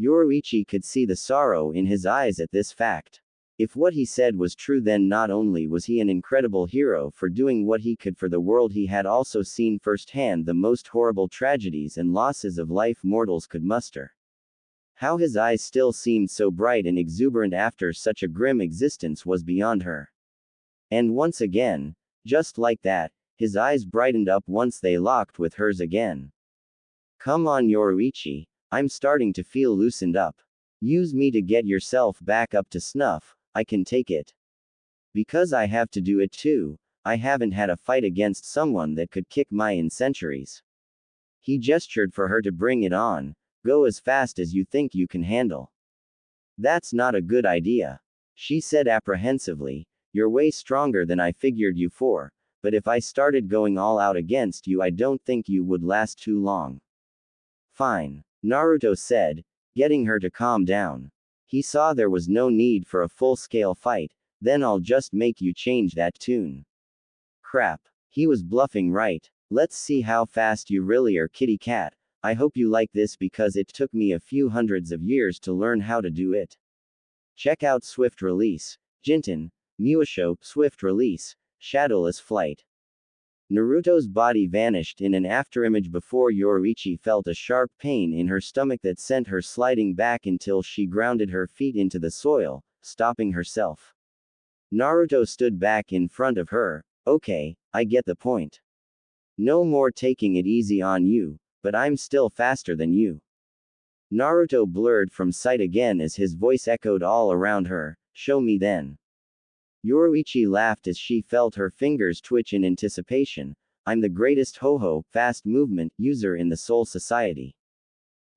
Yoruichi could see the sorrow in his eyes at this fact. If what he said was true, then not only was he an incredible hero for doing what he could for the world, he had also seen firsthand the most horrible tragedies and losses of life mortals could muster. How his eyes still seemed so bright and exuberant after such a grim existence was beyond her. And once again, just like that, his eyes brightened up once they locked with hers again. Come on, Yoruichi, I'm starting to feel loosened up. Use me to get yourself back up to snuff, I can take it. Because I have to do it too, I haven't had a fight against someone that could kick my in centuries. He gestured for her to bring it on, go as fast as you think you can handle. That's not a good idea. She said apprehensively, you're way stronger than I figured you for. But if I started going all out against you, I don't think you would last too long. Fine, Naruto said, getting her to calm down. He saw there was no need for a full-scale fight, then I'll just make you change that tune. Crap, he was bluffing right. Let's see how fast you really are, kitty cat. I hope you like this because it took me a few hundreds of years to learn how to do it. Check out Swift Release. Jinten, Muasho, Swift Release. Shadowless flight. Naruto's body vanished in an afterimage before Yoruichi felt a sharp pain in her stomach that sent her sliding back until she grounded her feet into the soil, stopping herself. Naruto stood back in front of her. Okay, I get the point. No more taking it easy on you, but I'm still faster than you. Naruto blurred from sight again as his voice echoed all around her, show me then. Yoruichi laughed as she felt her fingers twitch in anticipation. I'm the greatest fast movement user in the Soul Society.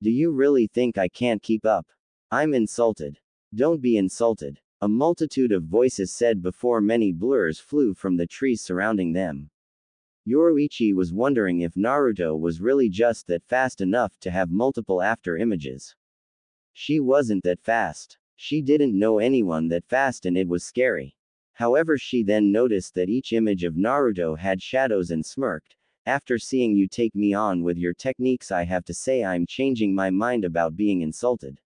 Do you really think I can't keep up? I'm insulted. Don't be insulted. A multitude of voices said before many blurs flew from the trees surrounding them. Yoruichi was wondering if Naruto was really just that fast enough to have multiple after images. She wasn't that fast. She didn't know anyone that fast and it was scary. However, she then noticed that each image of Naruto had shadows and smirked, After seeing you take me on with your techniques, I have to say I'm changing my mind about being insulted.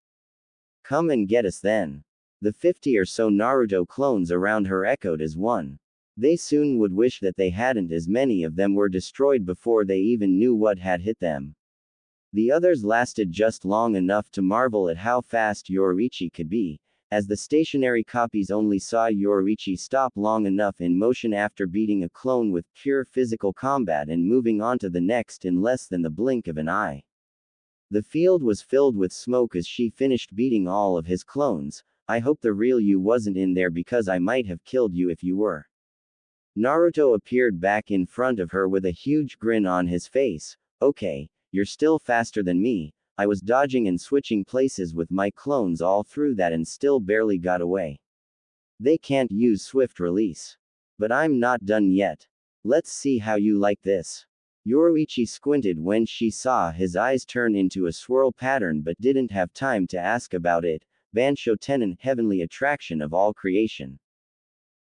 Come and get us then. The 50 or so Naruto clones around her echoed as one. They soon would wish that they hadn't, as many of them were destroyed before they even knew what had hit them. The others lasted just long enough to marvel at how fast Yoruichi could be, as the stationary copies only saw Yoruichi stop long enough in motion after beating a clone with pure physical combat and moving on to the next in less than the blink of an eye. The field was filled with smoke as she finished beating all of his clones. I hope the real you wasn't in there, because I might have killed you if you were. Naruto appeared back in front of her with a huge grin on his face. Okay, you're still faster than me. I was dodging and switching places with my clones all through that and still barely got away. They can't use swift release. But I'm not done yet. Let's see how you like this. Yoruichi squinted when she saw his eyes turn into a swirl pattern, but didn't have time to ask about it. Bansho Tenon, heavenly attraction of all creation.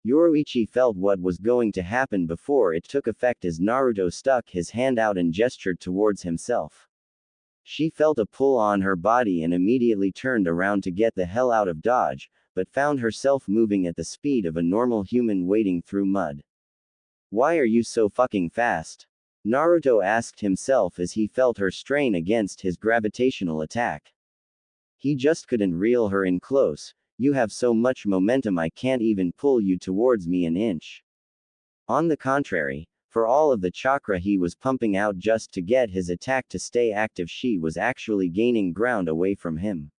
Yoruichi felt what was going to happen before it took effect as Naruto stuck his hand out and gestured towards himself. She felt a pull on her body and immediately turned around to get the hell out of Dodge, but found herself moving at the speed of a normal human wading through mud. Why are you so fucking fast? Naruto asked himself as he felt her strain against his gravitational attack. He just couldn't reel her in close. You have so much momentum I can't even pull you towards me an inch. On the contrary, for all of the chakra he was pumping out just to get his attack to stay active, she was actually gaining ground away from him.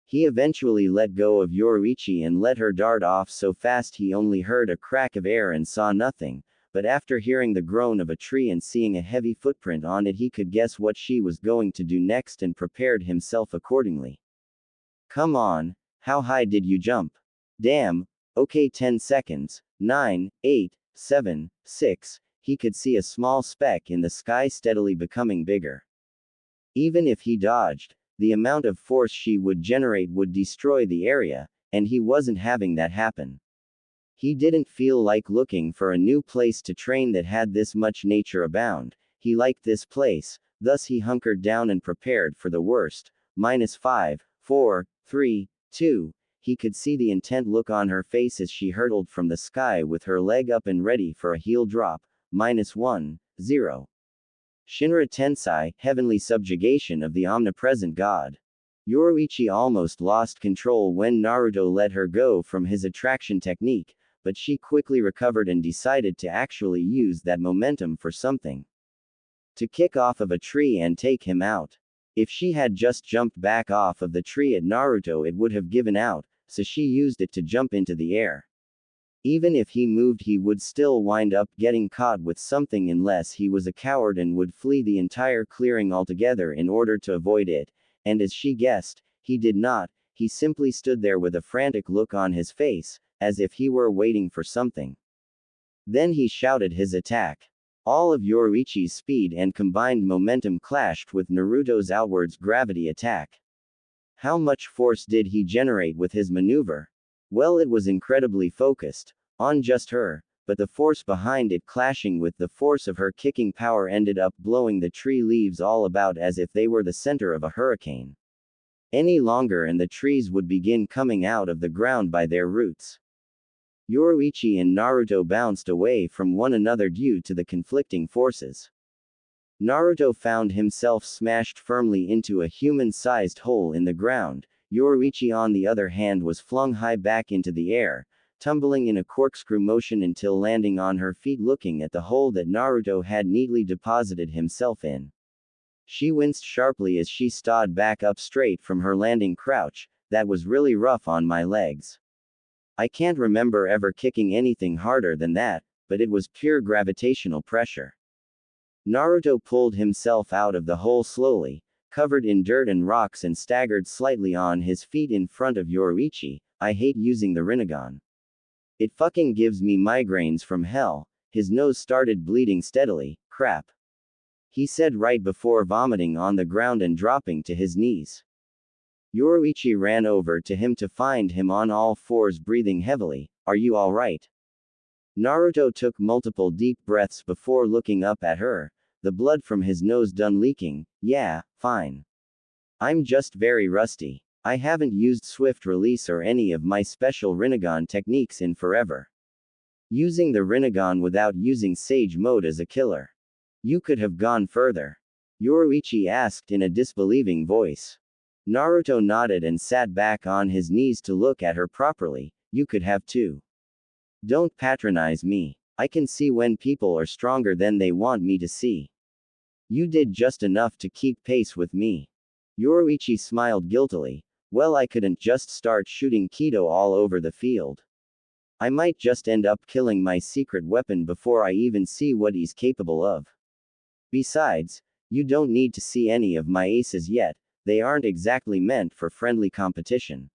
He eventually let go of Yoruichi and let her dart off so fast he only heard a crack of air and saw nothing, but after hearing the groan of a tree and seeing a heavy footprint on it, he could guess what she was going to do next and prepared himself accordingly. Come on, how high did you jump? Damn, okay, 10 seconds, 9, 8, 7, 6, he could see a small speck in the sky steadily becoming bigger. Even if he dodged, the amount of force she would generate would destroy the area, and he wasn't having that happen. He didn't feel like looking for a new place to train that had this much nature abound. He liked this place, thus he hunkered down and prepared for the worst. -5, 4, 3, 2. He could see the intent look on her face as she hurtled from the sky with her leg up and ready for a heel drop. -1, 0. Shinra Tensei, heavenly subjugation of the omnipresent god. Yoruichi almost lost control when Naruto let her go from his attraction technique, but she quickly recovered and decided to actually use that momentum for something. To kick off of a tree and take him out. If she had just jumped back off of the tree at Naruto, it would have given out, so she used it to jump into the air. Even if he moved, he would still wind up getting caught with something unless he was a coward and would flee the entire clearing altogether in order to avoid it, and as she guessed, he did not. He simply stood there with a frantic look on his face, as if he were waiting for something. Then he shouted his attack. All of Yoruichi's speed and combined momentum clashed with Naruto's outwards gravity attack. How much force did he generate with his maneuver? Well, it was incredibly focused, on just her, but the force behind it clashing with the force of her kicking power ended up blowing the tree leaves all about as if they were the center of a hurricane. Any longer and the trees would begin coming out of the ground by their roots. Yoruichi and Naruto bounced away from one another due to the conflicting forces. Naruto found himself smashed firmly into a human-sized hole in the ground. Yoruichi on the other hand was flung high back into the air, tumbling in a corkscrew motion until landing on her feet looking at the hole that Naruto had neatly deposited himself in. She winced sharply as she stood back up straight from her landing crouch. That was really rough on my legs. I can't remember ever kicking anything harder than that, but it was pure gravitational pressure. Naruto pulled himself out of the hole slowly, covered in dirt and rocks, and staggered slightly on his feet in front of Yoruichi. I hate using the Rinnegan. It fucking gives me migraines from hell. His nose started bleeding steadily. Crap. He said right before vomiting on the ground and dropping to his knees. Yoruichi ran over to him to find him on all fours breathing heavily. Are you alright? Naruto took multiple deep breaths before looking up at her, the blood from his nose done leaking. Yeah, fine. I'm just very rusty. I haven't used swift release or any of my special Rinnegan techniques in forever. Using the Rinnegan without using Sage Mode as a killer. You could have gone further. Yoruichi asked in a disbelieving voice. Naruto nodded and sat back on his knees to look at her properly. You could have too. Don't patronize me. I can see when people are stronger than they want me to see. You did just enough to keep pace with me. Yoruichi smiled guiltily. Well, I couldn't just start shooting Kido all over the field. I might just end up killing my secret weapon before I even see what he's capable of. Besides, you don't need to see any of my aces yet, they aren't exactly meant for friendly competition.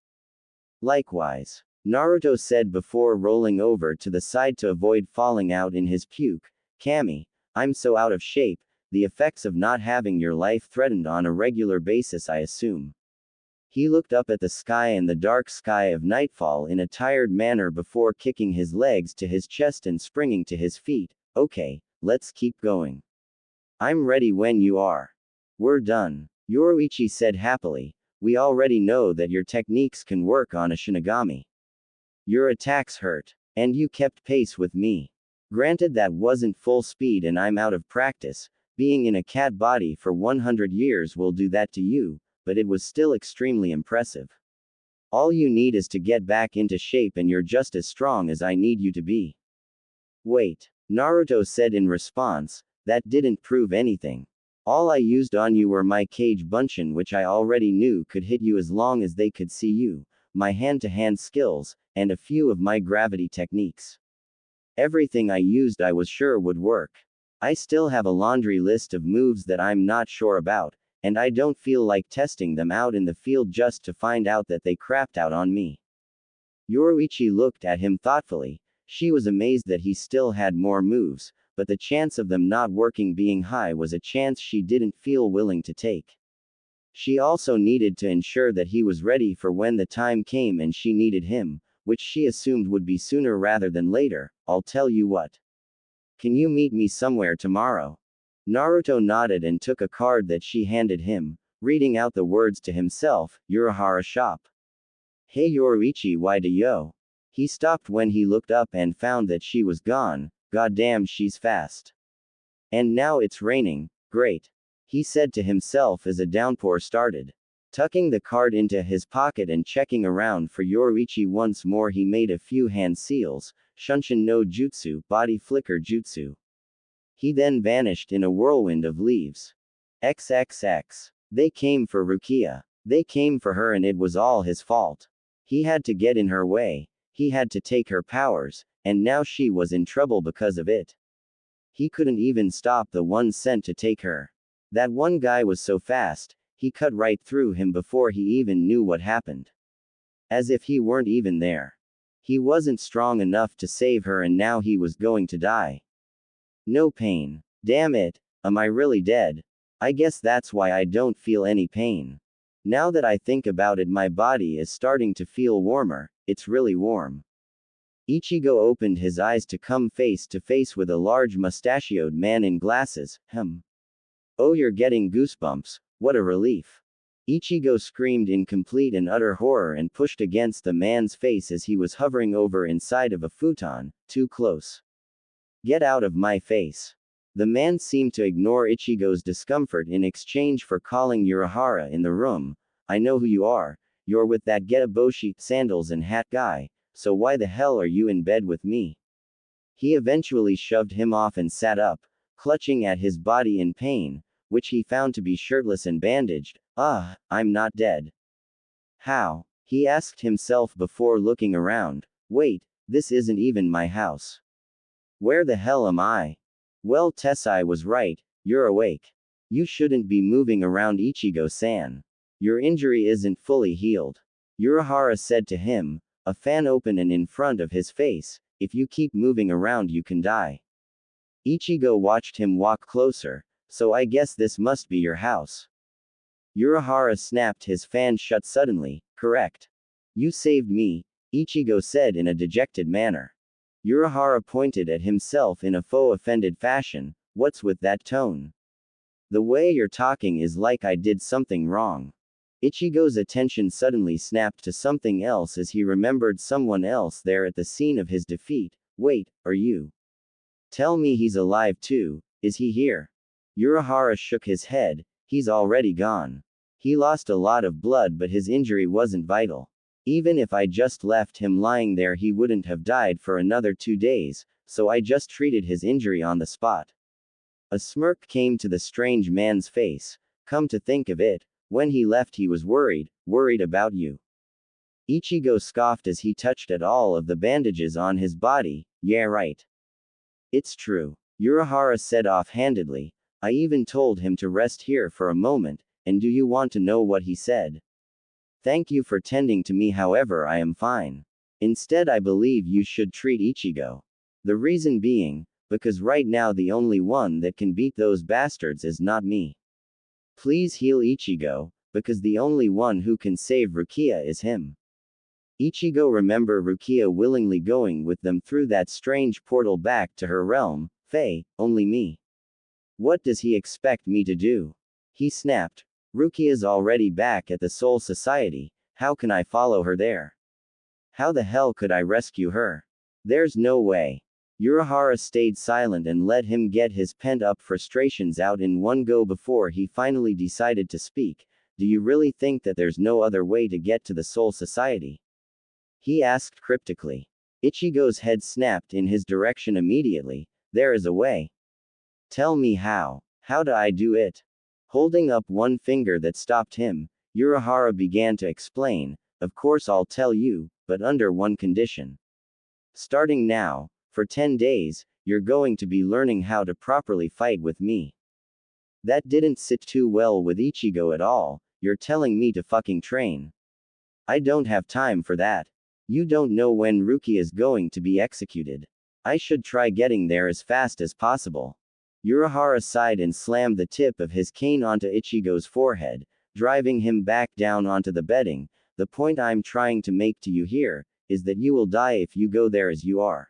Likewise, Naruto said before rolling over to the side to avoid falling out in his puke. Kami, I'm so out of shape, the effects of not having your life threatened on a regular basis, I assume. He looked up at the sky and the dark sky of nightfall in a tired manner before kicking his legs to his chest and springing to his feet. Okay, let's keep going. I'm ready when you are. We're done. Yoruichi said happily. We already know that your techniques can work on a shinigami. Your attacks hurt. And you kept pace with me. Granted that wasn't full speed and I'm out of practice, being in a cat body for 100 years will do that to you, but it was still extremely impressive. All you need is to get back into shape and you're just as strong as I need you to be. Wait, Naruto said in response, that didn't prove anything. All I used on you were my Kage Bunshin, which I already knew could hit you as long as they could see you, my hand-to-hand skills, and a few of my gravity techniques. Everything I used I was sure would work. I still have a laundry list of moves that I'm not sure about, and I don't feel like testing them out in the field just to find out that they crapped out on me. Yoruichi looked at him thoughtfully. She was amazed that he still had more moves, but the chance of them not working being high was a chance she didn't feel willing to take. She also needed to ensure that he was ready for when the time came and she needed him, which she assumed would be sooner rather than later. I'll tell you what. Can you meet me somewhere tomorrow? Naruto nodded and took a card that she handed him, reading out the words to himself, Urahara shop. Hey Yoruichi, why do yo? He stopped when he looked up and found that she was gone. Goddamn, she's fast. And now it's raining, great. He said to himself as a downpour started. Tucking the card into his pocket and checking around for Yoruichi once more, he made a few hand seals, Shunshin no Jutsu, body flicker jutsu. He then vanished in a whirlwind of leaves. XXX. They came for Rukia. They came for her and it was all his fault. He had to get in her way, he had to take her powers, and now she was in trouble because of it. He couldn't even stop the one sent to take her. That one guy was so fast, he cut right through him before he even knew what happened. As if he weren't even there. He wasn't strong enough to save her and now he was going to die. No pain. Damn it, am I really dead? I guess that's why I don't feel any pain. Now that I think about it, my body is starting to feel warmer, it's really warm. Ichigo opened his eyes to come face to face with a large mustachioed man in glasses. Oh, you're getting goosebumps, what a relief. Ichigo screamed in complete and utter horror and pushed against the man's face as he was hovering over inside of a futon, too close. Get out of my face. The man seemed to ignore Ichigo's discomfort in exchange for calling Urahara in the room. I know who you are, you're with that Getaboshi, sandals and hat guy, so why the hell are you in bed with me? He eventually shoved him off and sat up, clutching at his body in pain, which he found to be shirtless and bandaged. I'm not dead. How? He asked himself before looking around. Wait, this isn't even my house. Where the hell am I? Well, Tessai was right, you're awake. You shouldn't be moving around, Ichigo-san. Your injury isn't fully healed. Urahara said to him, a fan open and in front of his face. If you keep moving around you can die. Ichigo watched him walk closer. So I guess this must be your house. Urahara snapped his fan shut suddenly. Correct. You saved me, Ichigo said in a dejected manner. Urahara pointed at himself in a faux offended fashion. What's with that tone? The way you're talking is like I did something wrong. Ichigo's attention suddenly snapped to something else as he remembered someone else there at the scene of his defeat. Wait, are you? Tell me he's alive too, is he here? Urahara shook his head. He's already gone. He lost a lot of blood, but his injury wasn't vital. Even if I just left him lying there, he wouldn't have died for another 2 days, so I just treated his injury on the spot. A smirk came to the strange man's face. Come to think of it, when he left he was worried about you. Ichigo scoffed as he touched at all of the bandages on his body. Yeah, right. It's true. Urahara said offhandedly. I even told him to rest here for a moment, and do you want to know what he said? Thank you for tending to me, however I am fine. Instead, I believe you should treat Ichigo. The reason being, because right now the only one that can beat those bastards is not me. Please heal Ichigo, because the only one who can save Rukia is him. Ichigo remembered Rukia willingly going with them through that strange portal back to her realm. Faye, only me. What does he expect me to do? He snapped. Rukia's already back at the Soul Society, how can I follow her there? How the hell could I rescue her? There's no way. Urahara stayed silent and let him get his pent-up frustrations out in one go before he finally decided to speak. Do you really think that there's no other way to get to the Soul Society? He asked cryptically. Ichigo's head snapped in his direction immediately. There is a way. Tell me how. How do I do it? Holding up one finger that stopped him, Urahara began to explain. Of course I'll tell you, but under one condition. Starting now, for 10 days, you're going to be learning how to properly fight with me. That didn't sit too well with Ichigo at all. You're telling me to fucking train. I don't have time for that. You don't know when Rukia is going to be executed. I should try getting there as fast as possible. Urahara sighed and slammed the tip of his cane onto Ichigo's forehead, driving him back down onto the bedding. The point I'm trying to make to you here, is that you will die if you go there as you are.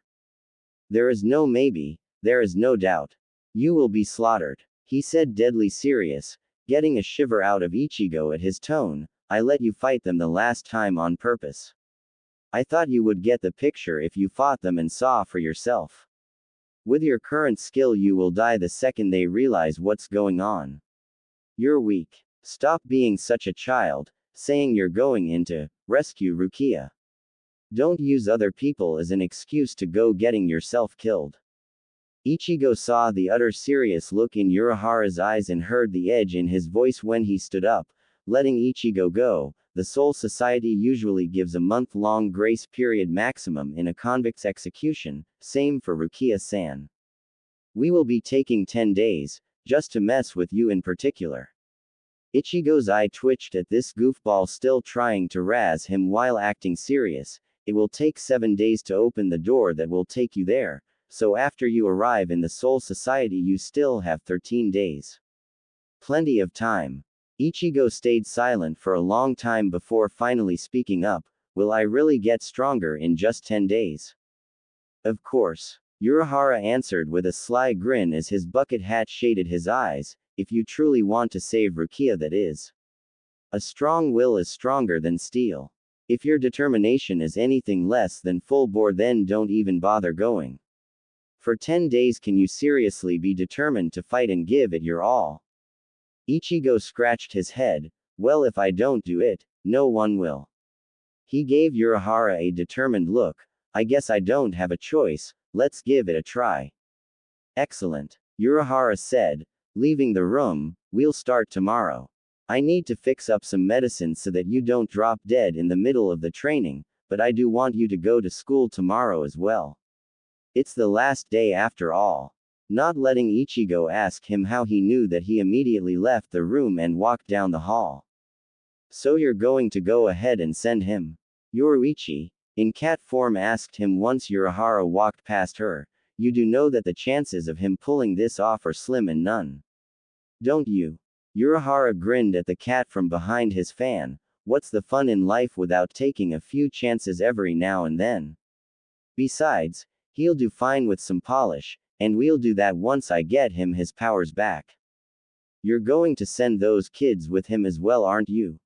There is no maybe, there is no doubt. You will be slaughtered. He said deadly serious, getting a shiver out of Ichigo at his tone. I let you fight them the last time on purpose. I thought you would get the picture if you fought them and saw for yourself. With your current skill you will die the second they realize what's going on. You're weak. Stop being such a child, saying you're going in to rescue Rukia. Don't use other people as an excuse to go getting yourself killed. Ichigo saw the utter serious look in Urahara's eyes and heard the edge in his voice when he stood up, letting Ichigo go. The Soul Society usually gives a month-long grace period maximum in a convict's execution, same for Rukia-san. We will be taking 10 days, just to mess with you in particular. Ichigo's eye twitched at this goofball still trying to razz him while acting serious. It will take 7 days to open the door that will take you there, so after you arrive in the Soul Society you still have 13 days. Plenty of time. Ichigo stayed silent for a long time before finally speaking up. Will I really get stronger in just 10 days? Of course. Urahara answered with a sly grin as his bucket hat shaded his eyes. If you truly want to save Rukia, that is. A strong will is stronger than steel. If your determination is anything less than full bore, then don't even bother going. For 10 days can you seriously be determined to fight and give it your all? Ichigo scratched his head. Well, if I don't do it, no one will. He gave Urahara a determined look. I guess I don't have a choice, let's give it a try. Excellent. Urahara said, leaving the room. We'll start tomorrow. I need to fix up some medicine so that you don't drop dead in the middle of the training, but I do want you to go to school tomorrow as well. It's the last day after all. Not letting Ichigo ask him how he knew that, he immediately left the room and walked down the hall. So you're going to go ahead and send him? Yoruichi, in cat form, asked him once Urahara walked past her. You do know that the chances of him pulling this off are slim and none. Don't you? Urahara grinned at the cat from behind his fan. What's the fun in life without taking a few chances every now and then? Besides, he'll do fine with some polish. And we'll do that once I get him his powers back. You're going to send those kids with him as well, aren't you?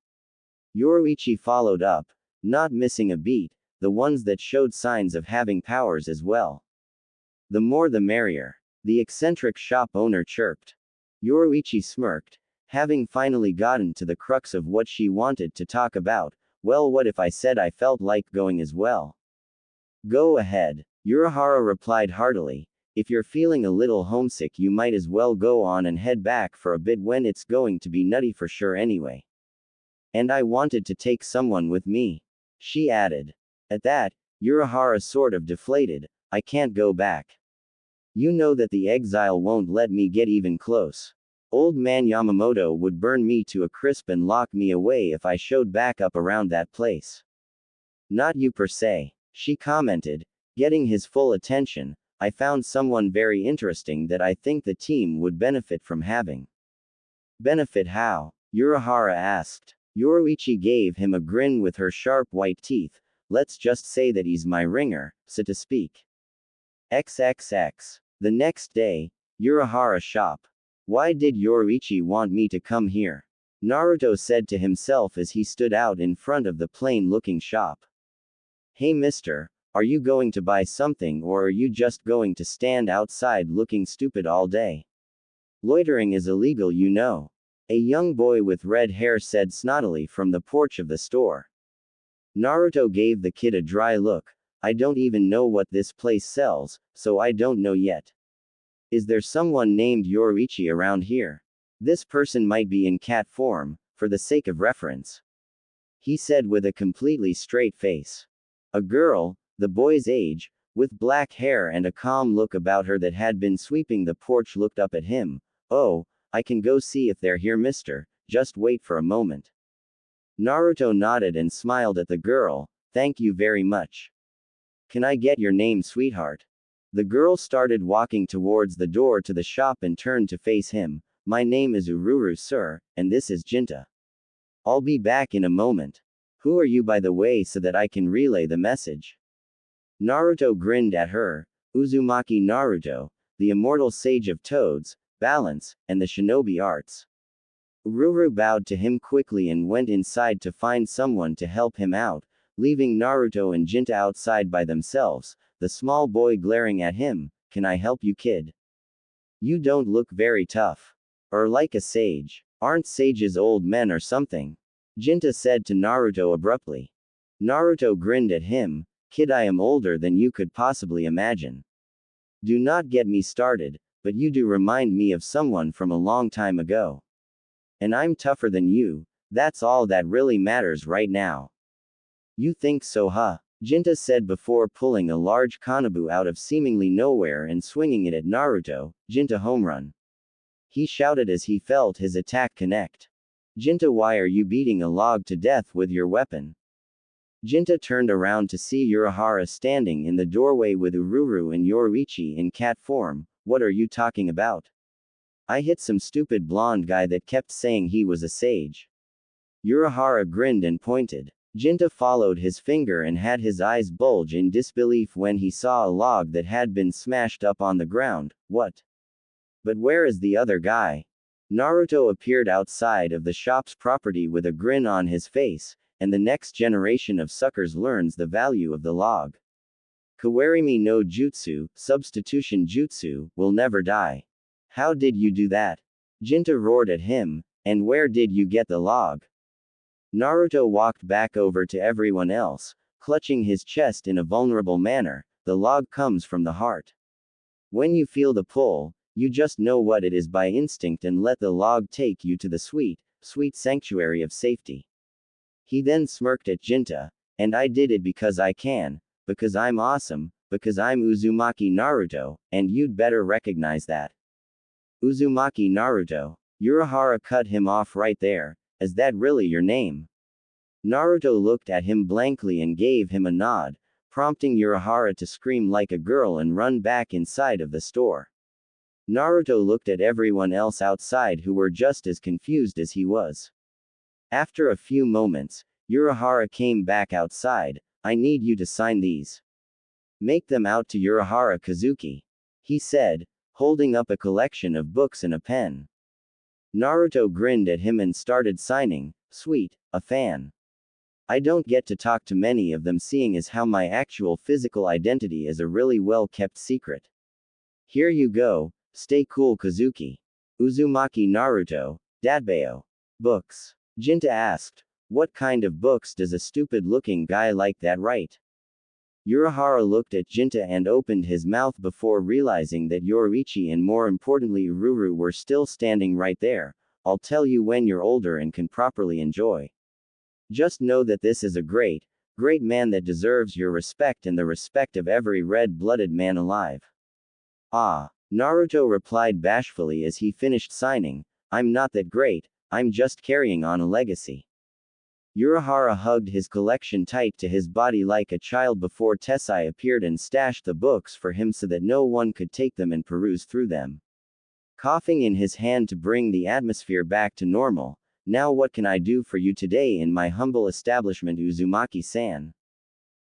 Yoruichi followed up, not missing a beat, the ones that showed signs of having powers as well. The more the merrier, the eccentric shop owner chirped. Yoruichi smirked, having finally gotten to the crux of what she wanted to talk about. Well, what if I said I felt like going as well? Go ahead, Urahara replied heartily. If you're feeling a little homesick, you might as well go on and head back for a bit when it's going to be nutty for sure anyway. And I wanted to take someone with me, she added. At that, Urahara sort of deflated. I can't go back. You know that the exile won't let me get even close. Old man Yamamoto would burn me to a crisp and lock me away if I showed back up around that place. Not you per se, she commented, getting his full attention. I found someone very interesting that I think the team would benefit from having. Benefit how? Urahara asked. Yoruichi gave him a grin with her sharp white teeth. Let's just say that he's my ringer, so to speak. XXX. The next day, Urahara shop. Why did Yoruichi want me to come here? Naruto said to himself as he stood out in front of the plain-looking shop. Hey mister, are you going to buy something or are you just going to stand outside looking stupid all day? Loitering is illegal, you know. A young boy with red hair said snottily from the porch of the store. Naruto gave the kid a dry look. I don't even know what this place sells, so I don't know yet. Is there someone named Yoruichi around here? This person might be in cat form, for the sake of reference. He said with a completely straight face. A girl, the boy's age, with black hair and a calm look about her that had been sweeping the porch, looked up at him. Oh, I can go see if they're here, mister, just wait for a moment. Naruto nodded and smiled at the girl. Thank you very much. Can I get your name, sweetheart? The girl started walking towards the door to the shop and turned to face him. My name is Ururu, sir, and this is Jinta. I'll be back in a moment. Who are you, by the way, so that I can relay the message? Naruto grinned at her. Uzumaki Naruto, the immortal sage of toads, balance, and the shinobi arts. Ururu bowed to him quickly and went inside to find someone to help him out, leaving Naruto and Jinta outside by themselves, the small boy glaring at him. Can I help you, kid? You don't look very tough. Or like a sage. Aren't sages old men or something? Jinta said to Naruto abruptly. Naruto grinned at him. Kid, I am older than you could possibly imagine. Do not get me started, but you do remind me of someone from a long time ago. And I'm tougher than you, that's all that really matters right now. You think so, huh? Jinta said before pulling a large kanabu out of seemingly nowhere and swinging it at Naruto. Jinta home run. He shouted as he felt his attack connect. Jinta, why are you beating a log to death with your weapon? Jinta turned around to see Urahara standing in the doorway with Ururu and Yoruichi in cat form. What are you talking about? I hit some stupid blonde guy that kept saying he was a sage. Urahara grinned and pointed. Jinta followed his finger and had his eyes bulge in disbelief when he saw a log that had been smashed up on the ground. What? But where is the other guy? Naruto appeared outside of the shop's property with a grin on his face, and the next generation of suckers learns the value of the log. Kawarimi no jutsu, substitution jutsu, will never die. How did you do that? Jinta roared at him. And where did you get the log? Naruto walked back over to everyone else, clutching his chest in a vulnerable manner. The log comes from the heart. When you feel the pull, you just know what it is by instinct and let the log take you to the sweet, sweet sanctuary of safety. He then smirked at Jinta. And I did it because I can, because I'm awesome, because I'm Uzumaki Naruto, and you'd better recognize that. Uzumaki Naruto. Urahara cut him off right there. Is that really your name? Naruto looked at him blankly and gave him a nod, prompting Urahara to scream like a girl and run back inside of the store. Naruto looked at everyone else outside who were just as confused as he was. After a few moments, Urahara came back outside. I need you to sign these. Make them out to Urahara Kazuki. he said, holding up a collection of books and a pen. Naruto grinned at him and started signing. Sweet, a fan. I don't get to talk to many of them, seeing as how my actual physical identity is a really well-kept secret. Here you go, stay cool Kazuki. Uzumaki Naruto, Datbeo. Books. Jinta asked. What kind of books does a stupid-looking guy like that write? Urahara looked at Jinta and opened his mouth before realizing that Yoruichi and more importantly Ururu were still standing right there. I'll tell you when you're older and can properly enjoy. Just know that this is a great, great man that deserves your respect and the respect of every red-blooded man alive. Ah, Naruto replied bashfully as he finished signing, I'm not that great, I'm just carrying on a legacy. Urahara hugged his collection tight to his body like a child before Tessai appeared and stashed the books for him so that no one could take them and peruse through them. Coughing in his hand to bring the atmosphere back to normal, now what can I do for you today in my humble establishment Uzumaki-san?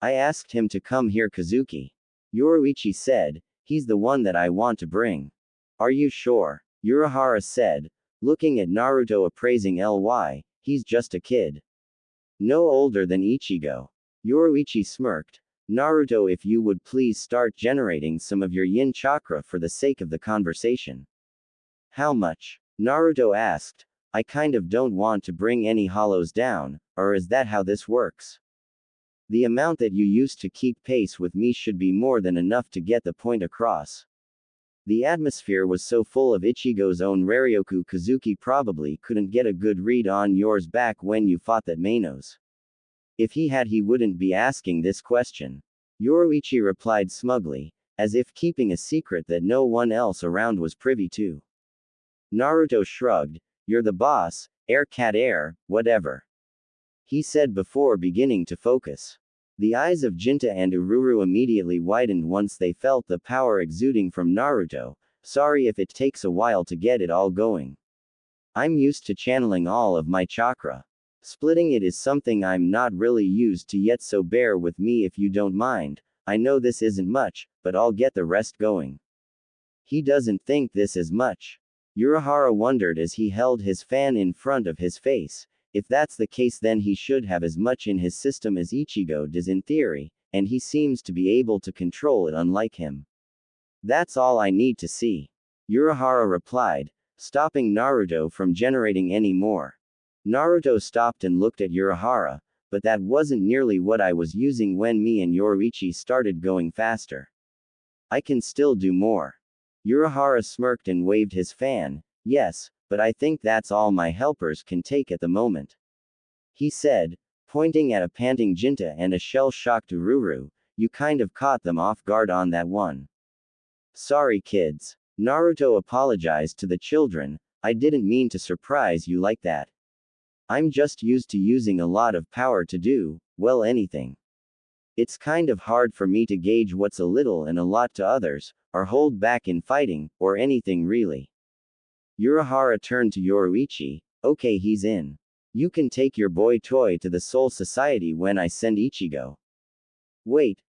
I asked him to come here Kazuki. Yoruichi said, he's the one that I want to bring. Are you sure? Urahara said, looking at Naruto appraising Ly, he's just a kid. No older than Ichigo. Yoruichi smirked. Naruto, if you would please start generating some of your yin chakra for the sake of the conversation. How much? Naruto asked. I kind of don't want to bring any hollows down, or is that how this works? The amount that you used to keep pace with me should be more than enough to get the point across. The atmosphere was so full of Ichigo's own Raryoku Kazuki probably couldn't get a good read on yours back when you fought that Menos. If he had, he wouldn't be asking this question. Yoruichi replied smugly, as if keeping a secret that no one else around was privy to. Naruto shrugged, you're the boss, air cat air, whatever. He said before beginning to focus. The eyes of Jinta and Ururu immediately widened once they felt the power exuding from Naruto. Sorry if it takes a while to get it all going. I'm used to channeling all of my chakra. Splitting it is something I'm not really used to yet, so bear with me if you don't mind. I know this isn't much, but I'll get the rest going. He doesn't think this is much. Urahara wondered as he held his fan in front of his face. If that's the case, then he should have as much in his system as Ichigo does in theory, and he seems to be able to control it unlike him. That's all I need to see. Urahara replied, stopping Naruto from generating any more. Naruto stopped and looked at Urahara, but that wasn't nearly what I was using when me and Yoruichi started going faster. I can still do more. Urahara smirked and waved his fan. Yes, but I think that's all my helpers can take at the moment. He said, pointing at a panting Jinta and a shell-shocked Ururu. You kind of caught them off guard on that one. Sorry kids. Naruto apologized to the children. I didn't mean to surprise you like that. I'm just used to using a lot of power to do, well, anything. It's kind of hard for me to gauge what's a little and a lot to others, or hold back in fighting, or anything really. Urahara turned to Yoruichi. Okay, he's in. You can take your boy toy to the Soul Society when I send Ichigo. Wait,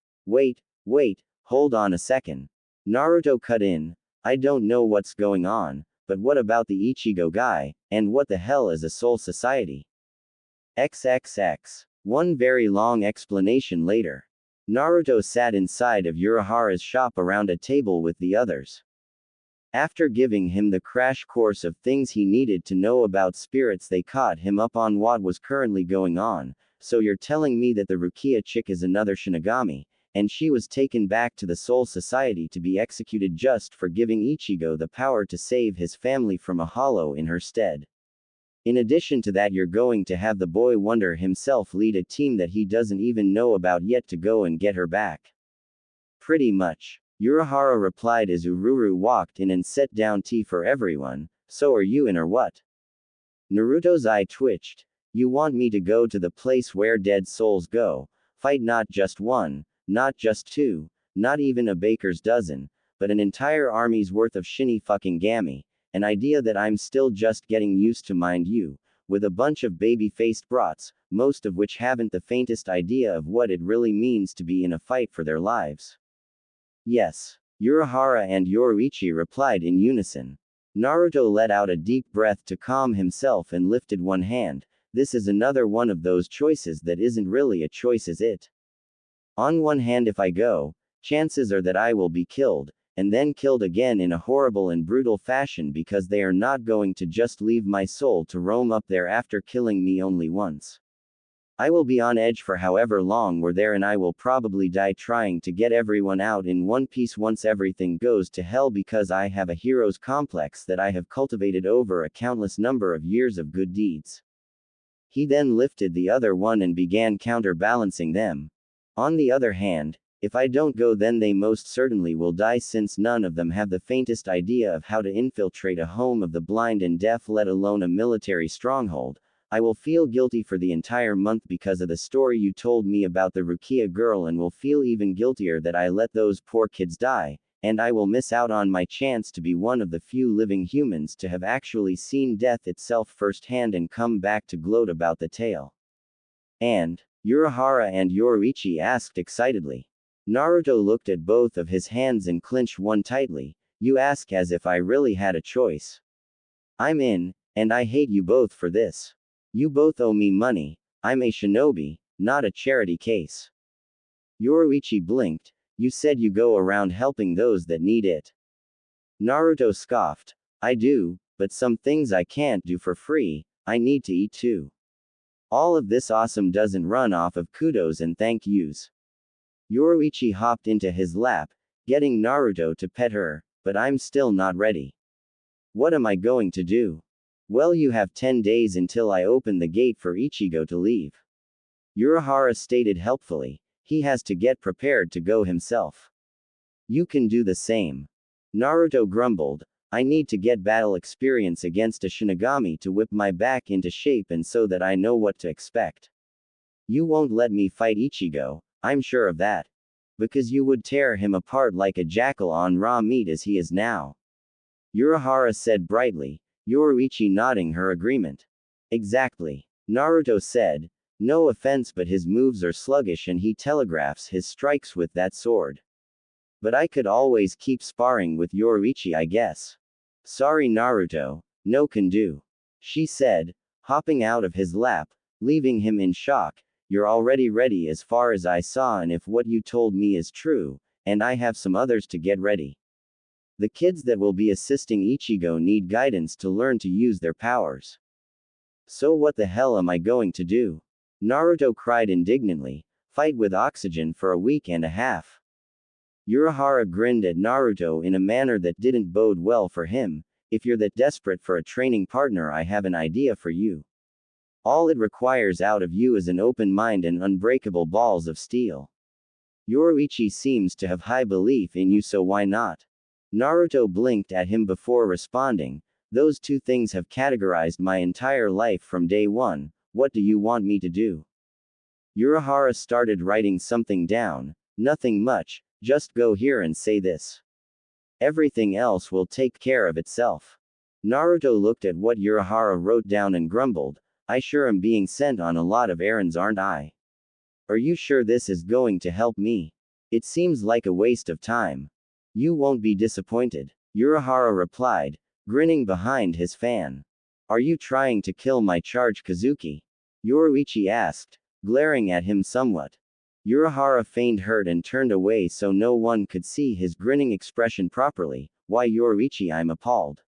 hold on a second. Naruto cut in. I don't know what's going on, but what about the Ichigo guy, and what the hell is a Soul Society? XXX. One very long explanation later. Naruto sat inside of Urahara's shop around a table with the others. After giving him the crash course of things he needed to know about spirits, they caught him up on what was currently going on. So you're telling me that the Rukia chick is another shinigami, and she was taken back to the Soul Society to be executed just for giving Ichigo the power to save his family from a hollow in her stead. In addition to that, you're going to have the boy wonder himself lead a team that he doesn't even know about yet to go and get her back. Pretty much. Urahara replied as Ururu walked in and set down tea for everyone. So are you in or what? Naruto's eye twitched. You want me to go to the place where dead souls go, fight not just one, not just two, not even a baker's dozen, but an entire army's worth of shinigami, an idea that I'm still just getting used to, mind you, with a bunch of baby-faced brats, most of which haven't the faintest idea of what it really means to be in a fight for their lives. Yes. Urahara and Yoruichi replied in unison. Naruto let out a deep breath to calm himself and lifted one hand. This is another one of those choices that isn't really a choice, is it? On one hand, if I go, chances are that I will be killed, and then killed again in a horrible and brutal fashion, because they are not going to just leave my soul to roam up there after killing me only once. I will be on edge for however long we're there, and I will probably die trying to get everyone out in one piece once everything goes to hell, because I have a hero's complex that I have cultivated over a countless number of years of good deeds. He then lifted the other one and began counterbalancing them. On the other hand, if I don't go, then they most certainly will die, since none of them have the faintest idea of how to infiltrate a home of the blind and deaf, let alone a military stronghold. I will feel guilty for the entire month because of the story you told me about the Rukia girl, and will feel even guiltier that I let those poor kids die, and I will miss out on my chance to be one of the few living humans to have actually seen death itself firsthand and come back to gloat about the tale. And Urahara and Yoruichi asked excitedly. Naruto looked at both of his hands and clenched one tightly. You ask as if I really had a choice. I'm in, and I hate you both for this. You both owe me money. I'm a shinobi, not a charity case. Yoruichi blinked. You said you go around helping those that need it. Naruto scoffed. I do, but some things I can't do for free. I need to eat too. All of this awesome doesn't run off of kudos and thank yous. Yoruichi hopped into his lap, getting Naruto to pet her, but I'm still not ready. What am I going to do? Well, you have 10 days until I open the gate for Ichigo to leave. Urahara stated helpfully. He has to get prepared to go himself. You can do the same. Naruto grumbled. I need to get battle experience against a shinigami to whip my back into shape, and so that I know what to expect. You won't let me fight Ichigo, I'm sure of that. Because you would tear him apart like a jackal on raw meat as he is now. Urahara said brightly, Yoruichi nodding her agreement. Exactly. Naruto said. No offense, but his moves are sluggish and he telegraphs his strikes with that sword. But I could always keep sparring with Yoruichi, I guess. Sorry Naruto, no can do. She said, hopping out of his lap, leaving him in shock. You're already ready as far as I saw, and if what you told me is true, and I have some others to get ready. The kids that will be assisting Ichigo need guidance to learn to use their powers. So what the hell am I going to do? Naruto cried indignantly. Fight with oxygen for a week and a half. Urahara grinned at Naruto in a manner that didn't bode well for him. If you're that desperate for a training partner, I have an idea for you. All it requires out of you is an open mind and unbreakable balls of steel. Yoruichi seems to have high belief in you, so why not? Naruto blinked at him before responding. Those two things have categorized my entire life from day one. What do you want me to do? Urahara started writing something down. Nothing much, just go here and say this. Everything else will take care of itself. Naruto looked at what Urahara wrote down and grumbled. I sure am being sent on a lot of errands, aren't I? Are you sure this is going to help me? It seems like a waste of time. You won't be disappointed, Urahara replied, grinning behind his fan. Are you trying to kill my charge, Kazuki? Yoruichi asked, glaring at him somewhat. Urahara feigned hurt and turned away so no one could see his grinning expression properly. Why, Yoruichi, I'm appalled.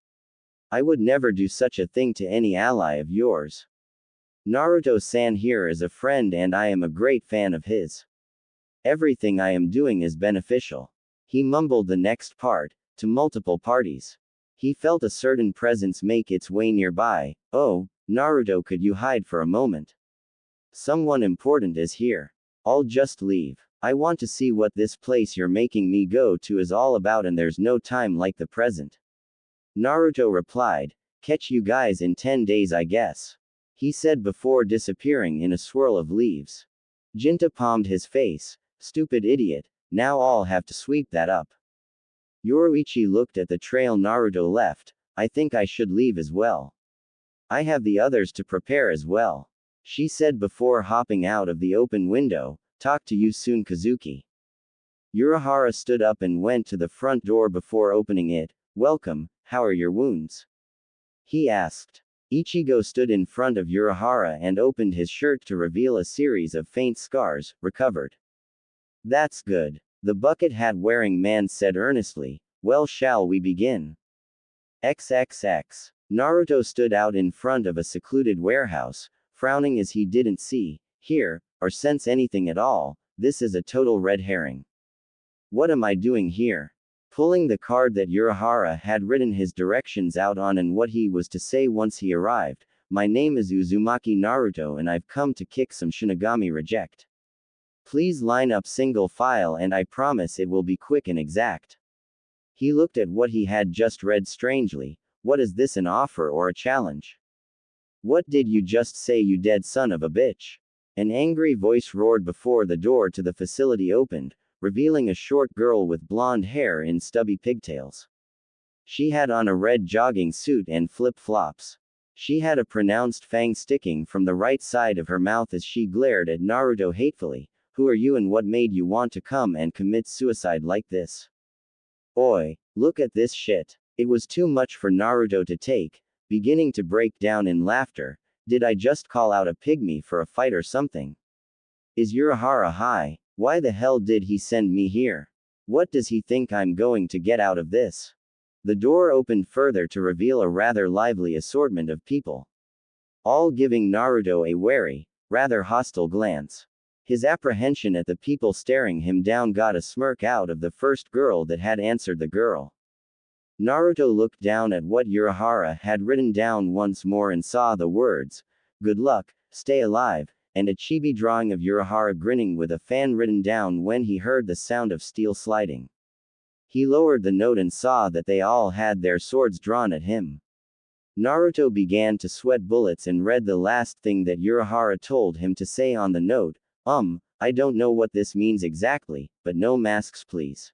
I would never do such a thing to any ally of yours. Naruto-san here is a friend and I am a great fan of his. Everything I am doing is beneficial. He mumbled the next part, to multiple parties. He felt a certain presence make its way nearby. Oh, Naruto, could you hide for a moment? Someone important is here. I'll just leave. I want to see what this place you're making me go to is all about, and there's no time like the present. Naruto replied, catch you guys in 10 days, I guess. He said before disappearing in a swirl of leaves. Jinta palmed his face. Stupid idiot, now I'll have to sweep that up. Yoruichi looked at the trail Naruto left. I think I should leave as well. I have the others to prepare as well. She said before hopping out of the open window. Talk to you soon, Kazuki. Urahara stood up and went to the front door before opening it. Welcome, how are your wounds? He asked. Ichigo stood in front of Urahara and opened his shirt to reveal a series of faint scars, recovered. That's good. The bucket hat wearing man said earnestly. Well, shall we begin? XXX. Naruto stood out in front of a secluded warehouse, frowning as he didn't see, hear, or sense anything at all. This is a total red herring. What am I doing here? Pulling the card that Urahara had written his directions out on and what he was to say once he arrived. My name is Uzumaki Naruto and I've come to kick some shinigami reject. Please line up single file and I promise it will be quick and exact. He looked at what he had just read strangely. What is this, an offer or a challenge? What did you just say, you dead son of a bitch? An angry voice roared before the door to the facility opened, revealing a short girl with blonde hair in stubby pigtails. She had on a red jogging suit and flip-flops. She had a pronounced fang sticking from the right side of her mouth as she glared at Naruto hatefully. Who are you and what made you want to come and commit suicide like this? Oi, look at this shit. It was too much for Naruto to take, beginning to break down in laughter. Did I just call out a pygmy for a fight or something? Is Urahara high? Why the hell did he send me here? What does he think I'm going to get out of this? The door opened further to reveal a rather lively assortment of people, all giving Naruto a wary, rather hostile glance. His apprehension at the people staring him down got a smirk out of the first girl that had answered the girl. Naruto looked down at what Urahara had written down once more and saw the words, "Good luck, stay alive," and a chibi drawing of Urahara grinning with a fan written down when he heard the sound of steel sliding. He lowered the note and saw that they all had their swords drawn at him. Naruto began to sweat bullets and read the last thing that Urahara told him to say on the note. I don't know what this means exactly, but no masks please.